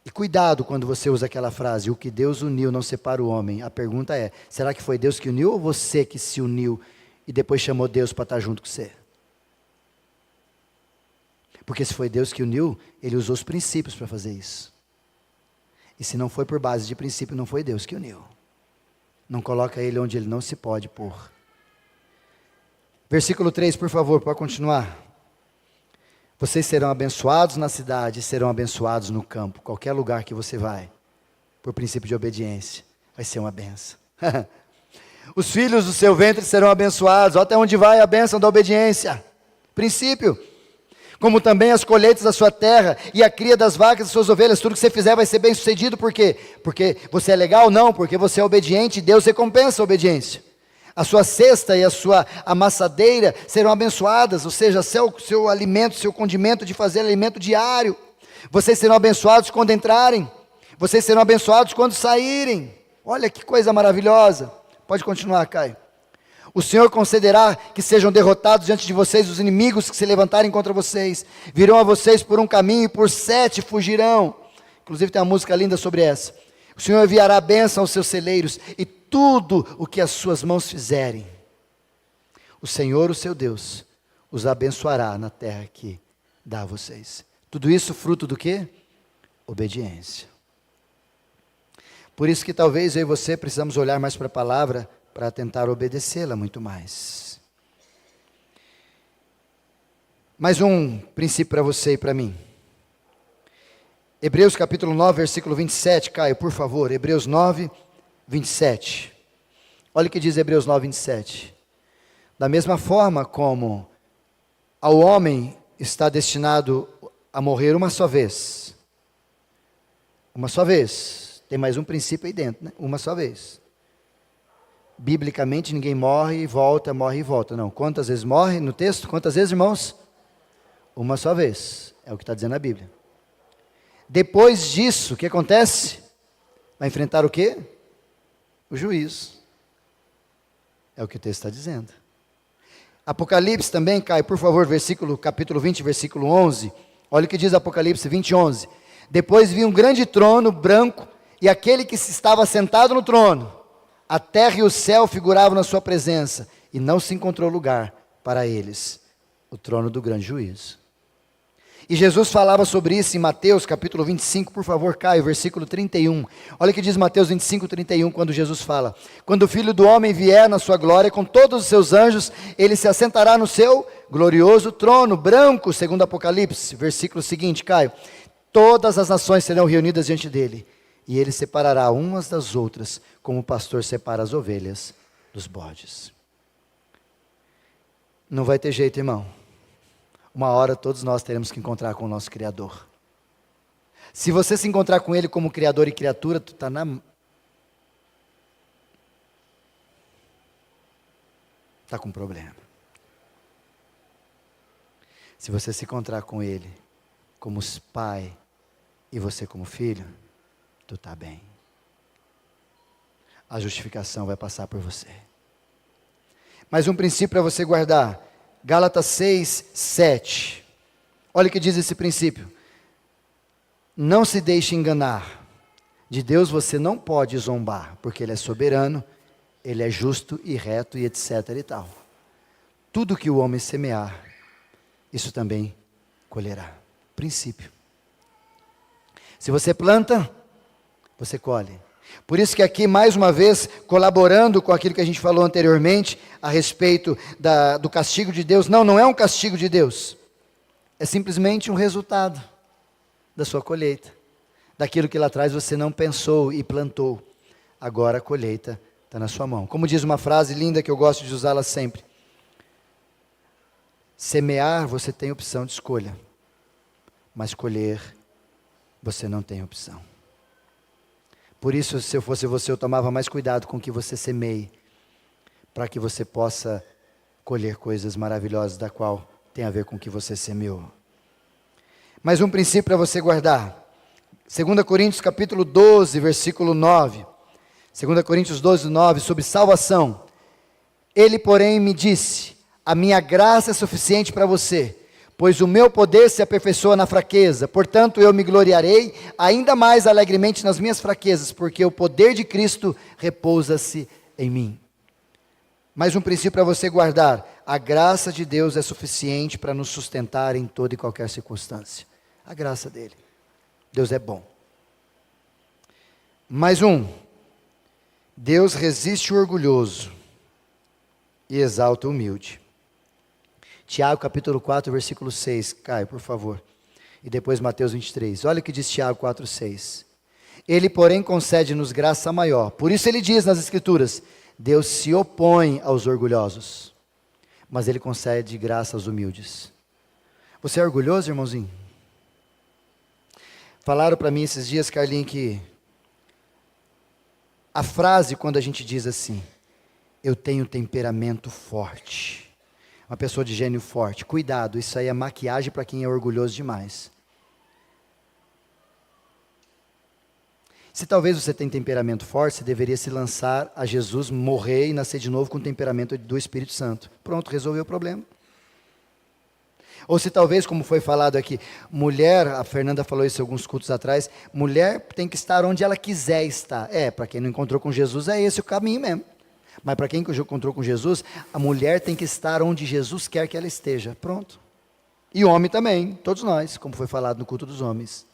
E cuidado quando você usa aquela frase: o que Deus uniu não separa o homem. A pergunta é: será que foi Deus que uniu ou você que se uniu e depois chamou Deus para estar junto com você? Porque se foi Deus que uniu, Ele usou os princípios para fazer isso. E se não foi por base de princípio, não foi Deus que uniu. Não coloca Ele onde Ele não se pode pôr. Versículo 3, por favor, pode continuar. Vocês serão abençoados na cidade, serão abençoados no campo. Qualquer lugar que você vai, por princípio de obediência, vai ser uma benção. Os filhos do seu ventre serão abençoados. Até onde vai a bênção da obediência? Princípio. como também as colheitas da sua terra, e a cria das vacas das suas ovelhas. Tudo que você fizer vai ser bem sucedido, por quê? Porque você é legal? Não, porque você é obediente, e Deus recompensa a obediência. A sua cesta e a sua amassadeira serão abençoadas, ou seja, seu alimento, seu condimento de fazer alimento diário. Vocês serão abençoados quando entrarem, vocês serão abençoados quando saírem. Olha que coisa maravilhosa. Pode continuar, Caio. O Senhor concederá que sejam derrotados diante de vocês os inimigos que se levantarem contra vocês. Virão a vocês por um caminho e por 7 fugirão. Inclusive tem uma música linda sobre essa. O Senhor enviará bênção aos seus celeiros e tudo o que as suas mãos fizerem. O Senhor, o seu Deus, os abençoará na terra que dá a vocês. Tudo isso fruto do quê? Obediência. Por isso que talvez eu e você precisamos olhar mais para a palavra para tentar obedecê-la muito mais. Mais um princípio para você e para mim. Hebreus capítulo 9, versículo 27, Caio, por favor. Hebreus 9, 27. Olha o que diz Hebreus 9, 27. Da mesma forma como ao homem está destinado a morrer uma só vez. Uma só vez. Tem mais um princípio aí dentro, né? Uma só vez. Biblicamente ninguém morre e volta. Não, quantas vezes morre no texto? Quantas vezes, irmãos? Uma só vez, é o que está dizendo a Bíblia. Depois disso, o que acontece? Vai enfrentar o quê? O juízo. É o que o texto está dizendo. Apocalipse também, Caio, por favor, capítulo 20, versículo 11. Olha o que diz Apocalipse 20, 11. Depois vi um grande trono branco e aquele que estava sentado no trono. A terra e o céu figuravam na sua presença, e não se encontrou lugar para eles, o trono do grande juízo. E Jesus falava sobre isso em Mateus capítulo 25, por favor, Caio, versículo 31. Olha o que diz Mateus 25, 31, quando Jesus fala: quando o Filho do Homem vier na sua glória com todos os seus anjos, ele se assentará no seu glorioso trono, branco, segundo Apocalipse, versículo seguinte, Caio. Todas as nações serão reunidas diante dele, e ele separará umas das outras, como o pastor separa as ovelhas dos bodes. Não vai ter jeito, irmão. Uma hora todos nós teremos que encontrar com o nosso Criador. Se você se encontrar com Ele como Criador e criatura, tu está com problema. Se você se encontrar com Ele como Pai e você como filho, tu está bem. A justificação vai passar por você. Mais um princípio para você guardar. Gálatas 6, 7. Olha o que diz esse princípio. Não se deixe enganar. De Deus você não pode zombar, porque Ele é soberano, Ele é justo e reto e etc e tal. Tudo que o homem semear, isso também colherá. Princípio. Se você planta, você colhe. Por isso que aqui, mais uma vez, colaborando com aquilo que a gente falou anteriormente, a respeito do castigo de Deus. Não é um castigo de Deus. É simplesmente um resultado da sua colheita. Daquilo que lá atrás você não pensou e plantou. Agora a colheita está na sua mão. Como diz uma frase linda que eu gosto de usá-la sempre. Semear, você tem opção de escolha. Mas colher, você não tem opção. Por isso, se eu fosse você, eu tomava mais cuidado com o que você semeie, para que você possa colher coisas maravilhosas, da qual tem a ver com o que você semeou. Mais um princípio para você guardar. 2 Coríntios capítulo 12, versículo 9. 2 Coríntios 12, 9, sobre salvação. Ele, porém, me disse: a minha graça é suficiente para você, pois o meu poder se aperfeiçoa na fraqueza. Portanto, eu me gloriarei ainda mais alegremente nas minhas fraquezas, porque o poder de Cristo repousa-se em mim. Mais um princípio para você guardar. A graça de Deus é suficiente para nos sustentar em toda e qualquer circunstância. A graça dele. Deus é bom. Mais um. Deus resiste o orgulhoso e exalta o humilde. Tiago capítulo 4, versículo 6, Caio, por favor. E depois Mateus 23. Olha o que diz Tiago 4, 6. Ele, porém, concede-nos graça maior. Por isso ele diz nas Escrituras: Deus se opõe aos orgulhosos, mas Ele concede graça aos humildes. Você é orgulhoso, irmãozinho? Falaram para mim esses dias, Carlinhos, que a frase quando a gente diz assim, eu tenho temperamento forte, uma pessoa de gênio forte, cuidado, isso aí é maquiagem para quem é orgulhoso demais. Se talvez você tenha temperamento forte, você deveria se lançar a Jesus, morrer e nascer de novo com o temperamento do Espírito Santo. Pronto, resolveu o problema. Ou se talvez, como foi falado aqui, mulher, a Fernanda falou isso alguns cultos atrás, mulher tem que estar onde ela quiser estar. Para quem não encontrou com Jesus, é esse o caminho mesmo. Mas para quem encontrou com Jesus, a mulher tem que estar onde Jesus quer que ela esteja. Pronto. E o homem também, todos nós, como foi falado no culto dos homens.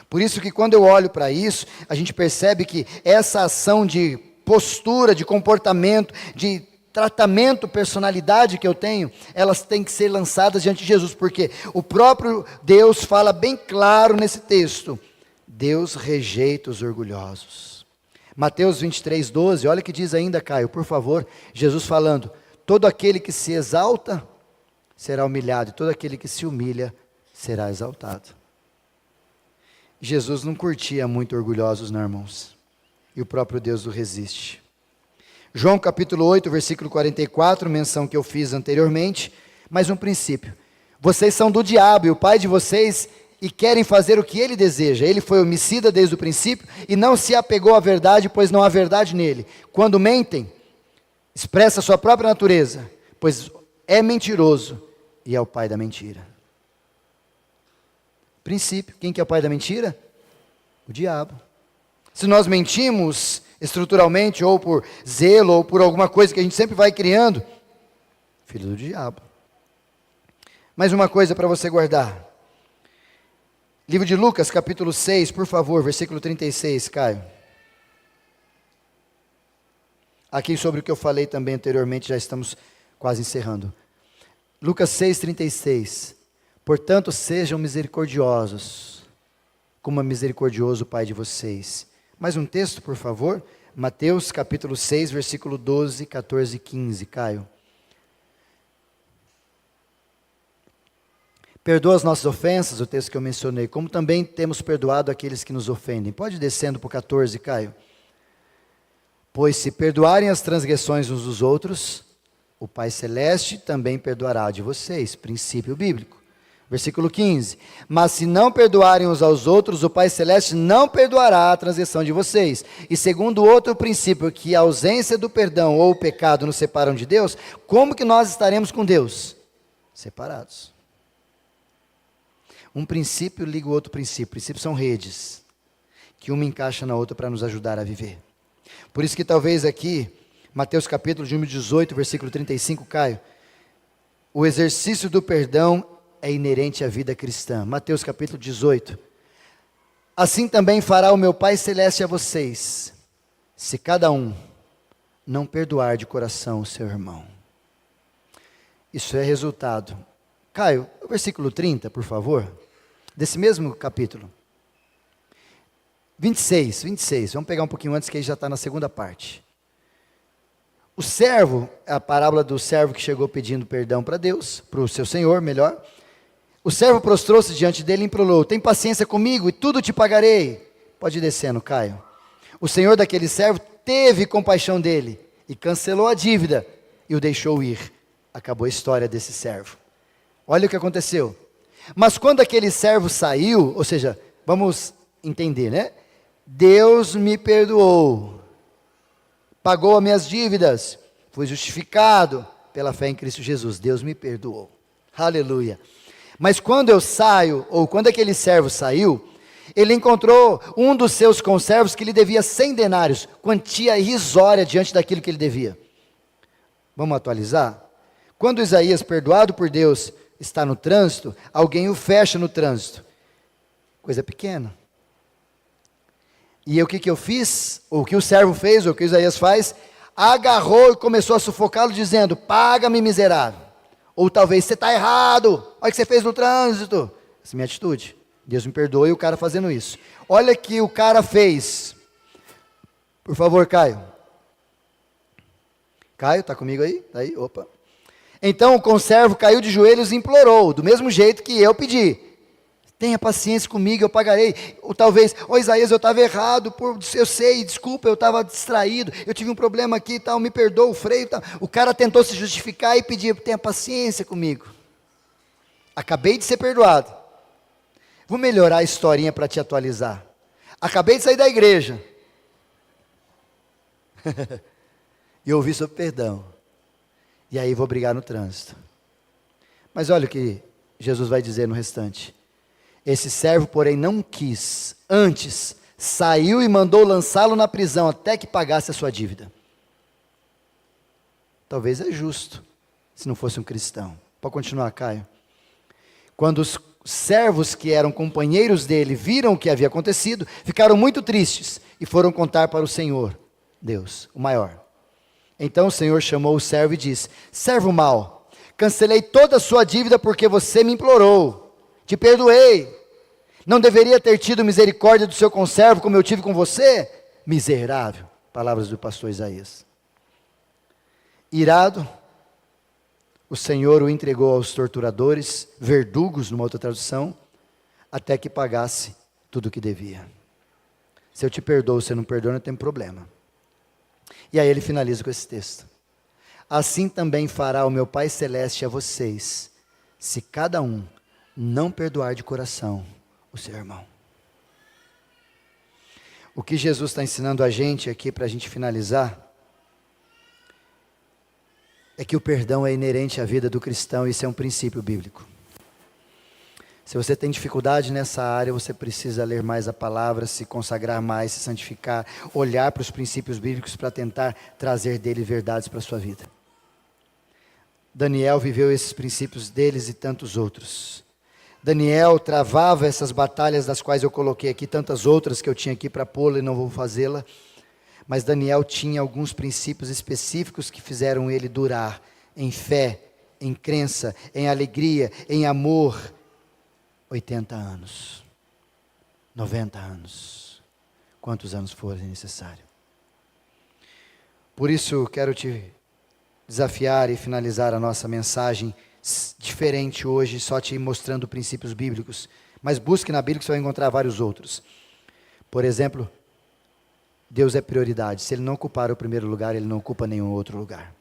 Por isso que quando eu olho para isso, a gente percebe que essa ação de postura, de comportamento, de tratamento, personalidade que eu tenho, elas têm que ser lançadas diante de Jesus, porque o próprio Deus fala bem claro nesse texto, Deus rejeita os orgulhosos. Mateus 23, 12, olha o que diz ainda, Caio, por favor, Jesus falando, todo aquele que se exalta, será humilhado, e todo aquele que se humilha, será exaltado. Jesus não curtia muito orgulhosos, não, irmãos. E o próprio Deus o resiste. João capítulo 8, versículo 44, menção que eu fiz anteriormente, mais um princípio. Vocês são do diabo e o pai de vocês e querem fazer o que ele deseja. Ele foi homicida desde o princípio e não se apegou à verdade, pois não há verdade nele. Quando mentem, expressa a sua própria natureza, pois é mentiroso e é o pai da mentira. Princípio, quem que é o pai da mentira? O diabo. Se nós mentimos estruturalmente, ou por zelo, ou por alguma coisa que a gente sempre vai criando, filho do diabo. Mais uma coisa para você guardar. Livro de Lucas, capítulo 6, por favor, versículo 36, Caio. Aqui sobre o que eu falei também anteriormente, já estamos quase encerrando. Lucas 6, 36. Portanto, sejam misericordiosos, como é misericordioso o Pai de vocês. Mais um texto, por favor. Mateus, capítulo 6, versículo 12, 14 e 15. Caio. Perdoa as nossas ofensas, o texto que eu mencionei, como também temos perdoado aqueles que nos ofendem. Pode ir descendo para o 14, Caio. Pois se perdoarem as transgressões uns dos outros, o Pai Celeste também perdoará de vocês. Princípio bíblico. Versículo 15, mas se não perdoarem uns aos outros, o Pai Celeste não perdoará a transgressão de vocês. E segundo outro princípio, que a ausência do perdão ou o pecado nos separam de Deus, como que nós estaremos com Deus? Separados. Um princípio liga o outro princípio. Princípios são redes, que uma encaixa na outra para nos ajudar a viver. Por isso que talvez aqui, Mateus capítulo de número 18, versículo 35, Caio, o exercício do perdão é inerente à vida cristã. Mateus capítulo 18. Assim também fará o meu Pai Celeste a vocês, se cada um não perdoar de coração o seu irmão. Isso é resultado. Caio, o versículo 30, por favor, desse mesmo capítulo. 26, vamos pegar um pouquinho antes, que aí já está na segunda parte. O servo, a parábola do servo que chegou pedindo perdão para Deus, para o seu senhor, melhor. O servo prostrou-se diante dele e implorou, tem paciência comigo e tudo te pagarei. Pode ir descendo, Caio. O senhor daquele servo teve compaixão dele e cancelou a dívida e o deixou ir. Acabou a história desse servo. Olha o que aconteceu. Mas quando aquele servo saiu, ou seja, vamos entender, né? Deus me perdoou, pagou as minhas dívidas, fui justificado pela fé em Cristo Jesus. Deus me perdoou. Aleluia. Mas quando eu saio, ou quando aquele servo saiu, ele encontrou um dos seus conservos que lhe devia 100 denários, quantia irrisória diante daquilo que ele devia. Vamos atualizar? Quando Isaías, perdoado por Deus, está no trânsito, alguém o fecha no trânsito. Coisa pequena. E o que eu fiz, ou o que o servo fez, ou o que Isaías faz, agarrou e começou a sufocá-lo dizendo, paga-me miserável. Ou talvez, você está errado, olha o que você fez no trânsito. Essa é a minha atitude. Deus me perdoe o cara fazendo isso. Olha o que o cara fez. Por favor, Caio. Caio, está comigo aí? Tá aí? Opa. Então o conservo caiu de joelhos e implorou, do mesmo jeito que eu pedi. Tenha paciência comigo, eu pagarei. Ou talvez, Isaías, eu estava errado, eu sei, desculpa, eu estava distraído, eu tive um problema aqui e tal, me perdoa o freio e tal. O cara tentou se justificar e pedir, tenha paciência comigo. Acabei de ser perdoado. Vou melhorar a historinha para te atualizar. Acabei de sair da igreja. E ouvi sobre perdão. E aí vou brigar no trânsito. Mas olha o que Jesus vai dizer no restante. Esse servo, porém, não quis. Antes, saiu e mandou lançá-lo na prisão até que pagasse a sua dívida. Talvez é justo, se não fosse um cristão. Pode continuar, Caio. Quando os servos que eram companheiros dele viram o que havia acontecido, ficaram muito tristes e foram contar para o Senhor, Deus, o maior. Então o Senhor chamou o servo e disse: servo mau, cancelei toda a sua dívida porque você me implorou. Te perdoei. Não deveria ter tido misericórdia do seu conservo como eu tive com você? Miserável. Palavras do pastor Isaías. Irado, o Senhor o entregou aos torturadores, verdugos, numa outra tradução, até que pagasse tudo o que devia. Se eu te perdoo, você não perdoa, não tem problema. E aí ele finaliza com esse texto. Assim também fará o meu Pai Celeste a vocês, se cada um não perdoar de coração o seu irmão. O que Jesus está ensinando a gente aqui, para a gente finalizar, é que o perdão é inerente à vida do cristão, e isso é um princípio bíblico. Se você tem dificuldade nessa área, você precisa ler mais a palavra, se consagrar mais, se santificar, olhar para os princípios bíblicos para tentar trazer dele verdades para a sua vida. Daniel viveu esses princípios deles e tantos outros. Daniel travava essas batalhas das quais eu coloquei aqui, tantas outras que eu tinha aqui para pô-la e não vou fazê-la. Mas Daniel tinha alguns princípios específicos que fizeram ele durar em fé, em crença, em alegria, em amor. 80 anos, 90 anos, quantos anos forem necessários. Por isso, quero te desafiar e finalizar a nossa mensagem diferente hoje, só te mostrando princípios bíblicos. Mas busque na Bíblia que você vai encontrar vários outros. Por exemplo, Deus é prioridade. Se Ele não ocupar o primeiro lugar, Ele não ocupa nenhum outro lugar.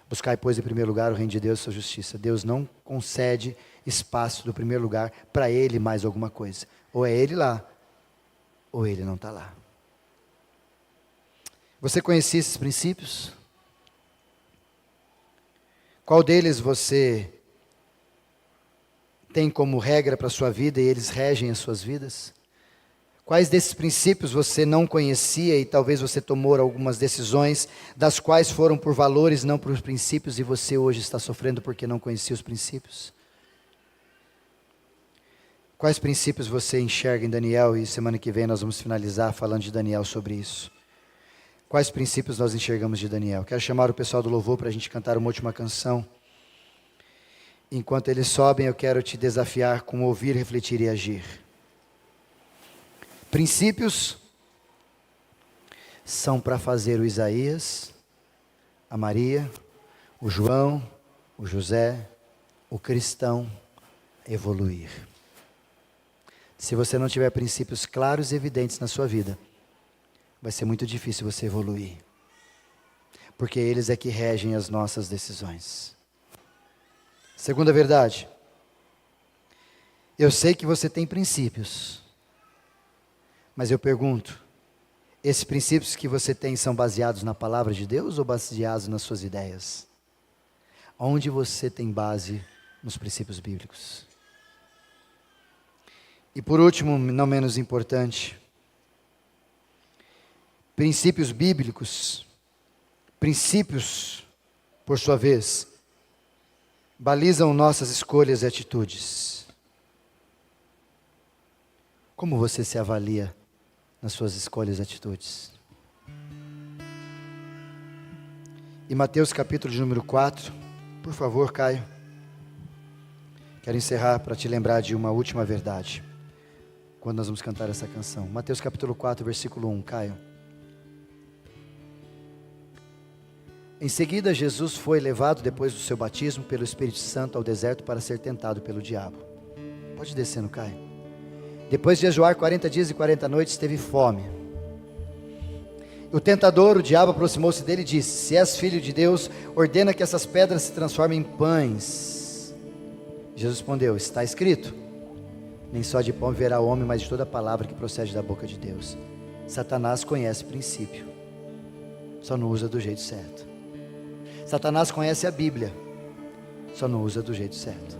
Buscai, pois, em primeiro lugar o reino de Deus e sua justiça. Deus não concede espaço do primeiro lugar para Ele mais alguma coisa. Ou é Ele lá, ou Ele não está lá. Você conhecia esses princípios? Qual deles você tem como regra para a sua vida e eles regem as suas vidas? Quais desses princípios você não conhecia e talvez você tomou algumas decisões, das quais foram por valores, não por princípios, e você hoje está sofrendo porque não conhecia os princípios? Quais princípios você enxerga em Daniel? E semana que vem nós vamos finalizar falando de Daniel sobre isso. Quais princípios nós enxergamos de Daniel? Quero chamar o pessoal do louvor para a gente cantar uma última canção. Enquanto eles sobem, eu quero te desafiar com ouvir, refletir e agir. Princípios são para fazer o Isaías, a Maria, o João, o José, o cristão evoluir. Se você não tiver princípios claros e evidentes na sua vida, vai ser muito difícil você evoluir. Porque eles é que regem as nossas decisões. Segunda verdade. Eu sei que você tem princípios. Mas eu pergunto, esses princípios que você tem são baseados na palavra de Deus ou baseados nas suas ideias? Onde você tem base nos princípios bíblicos? E por último, não menos importante, princípios bíblicos, princípios, por sua vez, balizam nossas escolhas e atitudes. Como você se avalia nas suas escolhas e atitudes? E Mateus capítulo de número 4, por favor, Caio. Quero encerrar para te lembrar de uma última verdade, quando nós vamos cantar essa canção. Mateus capítulo 4, versículo 1, Caio. Em seguida, Jesus foi levado, depois do seu batismo, pelo Espírito Santo ao deserto para ser tentado pelo diabo. Pode descer no Caio. Depois de jejuar 40 dias e 40 noites, teve fome. O tentador, o diabo, aproximou-se dele e disse: se és filho de Deus, ordena que essas pedras se transformem em pães. Jesus respondeu: está escrito, nem só de pão viverá o homem, mas de toda palavra que procede da boca de Deus. Satanás conhece o princípio, só não usa do jeito certo. Satanás conhece a Bíblia, só não usa do jeito certo.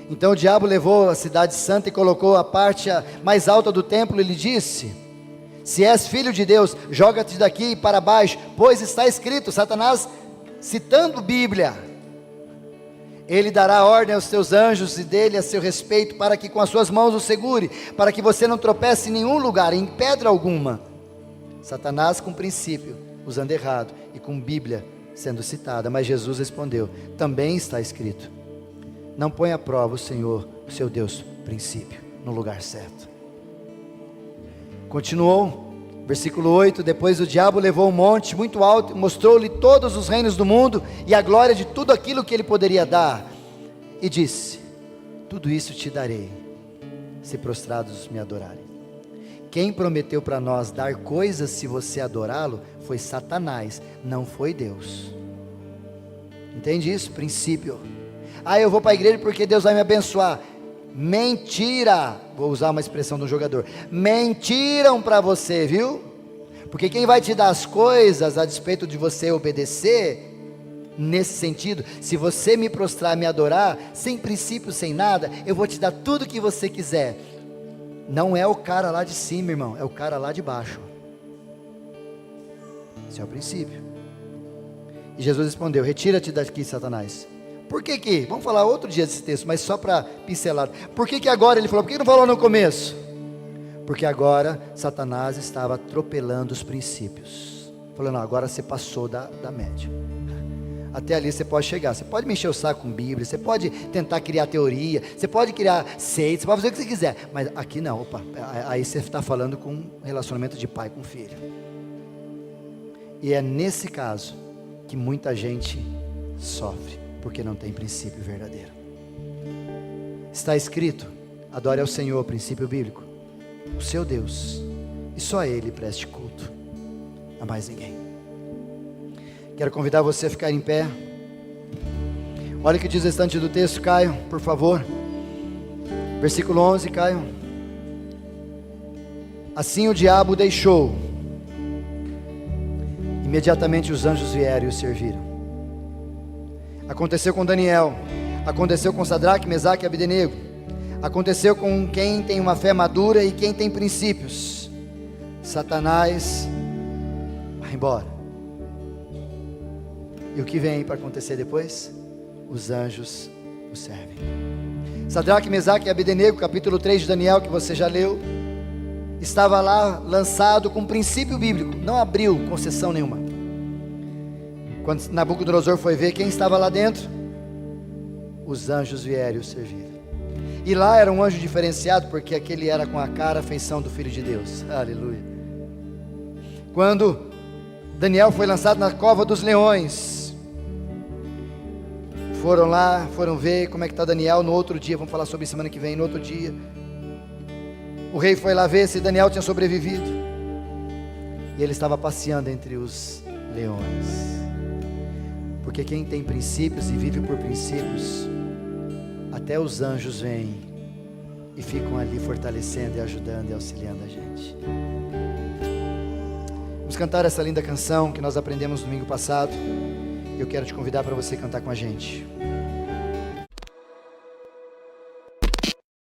Então o diabo levou a cidade santa e colocou a parte mais alta do templo e lhe disse: se és filho de Deus, joga-te daqui para baixo, pois está escrito. Satanás citando Bíblia: ele dará ordem aos teus anjos e dele a seu respeito, para que com as suas mãos o segure, para que você não tropece em nenhum lugar, em pedra alguma. Satanás com princípio, usando errado, e com Bíblia sendo citada. Mas Jesus respondeu: também está escrito, não põe à prova o Senhor, o seu Deus, princípio, no lugar certo. Continuou, versículo 8, depois o diabo levou um monte muito alto, mostrou-lhe todos os reinos do mundo, e a glória de tudo aquilo que ele poderia dar, e disse: tudo isso te darei, se prostrados me adorarem. Quem prometeu para nós dar coisas se você adorá-lo, foi Satanás, não foi Deus. Entende isso? Princípio. Eu vou para a igreja porque Deus vai me abençoar. Mentira, vou usar uma expressão de um jogador, mentiram para você, viu? Porque quem vai te dar as coisas, a despeito de você obedecer, nesse sentido, se você me prostrar, me adorar, sem princípio, sem nada, eu vou te dar tudo que você quiser. Não é o cara lá de cima, irmão, é o cara lá de baixo. Esse é o princípio. E Jesus respondeu: retira-te daqui, Satanás. Por que, vamos falar outro dia desse texto, mas só para pincelar, por que agora ele falou, por que não falou no começo? Porque agora Satanás estava atropelando os princípios, falando: não, agora você passou da média, até ali você pode chegar, você pode me encher o saco com Bíblia, você pode tentar criar teoria, você pode criar seitas, você pode fazer o que você quiser, mas aqui não, aí você está falando com um relacionamento de pai com filho, e é nesse caso que muita gente sofre, porque não tem princípio verdadeiro. Está escrito: adore ao Senhor, princípio bíblico, o seu Deus, e só a Ele preste culto, a mais ninguém. Quero convidar você a ficar em pé. Olha o que diz o restante do texto, Caio, por favor. Versículo 11, Caio. Assim o diabo o deixou, imediatamente os anjos vieram e o serviram. Aconteceu com Daniel, aconteceu com Sadraque, Mesaque e Abdenego, aconteceu com quem tem uma fé madura e quem tem princípios. Satanás vai embora. E o que vem para acontecer depois? Os anjos o servem. Sadraque, Mesaque e Abdenego, capítulo 3 de Daniel, que você já leu, estava lá lançado com princípio bíblico, não abriu concessão nenhuma. Quando Nabucodonosor foi ver quem estava lá dentro, os anjos vieram e o serviram. E lá era um anjo diferenciado, porque aquele era com a cara, a feição do Filho de Deus. Aleluia. Quando Daniel foi lançado na cova dos leões, foram lá, foram ver como é que está Daniel. No outro dia, vamos falar sobre semana que vem, no outro dia, o rei foi lá ver se Daniel tinha sobrevivido, e ele estava passeando entre os leões. Porque quem tem princípios e vive por princípios, até os anjos vêm e ficam ali fortalecendo e ajudando e auxiliando a gente. Vamos cantar essa linda canção que nós aprendemos domingo passado. Eu quero te convidar para você cantar com a gente.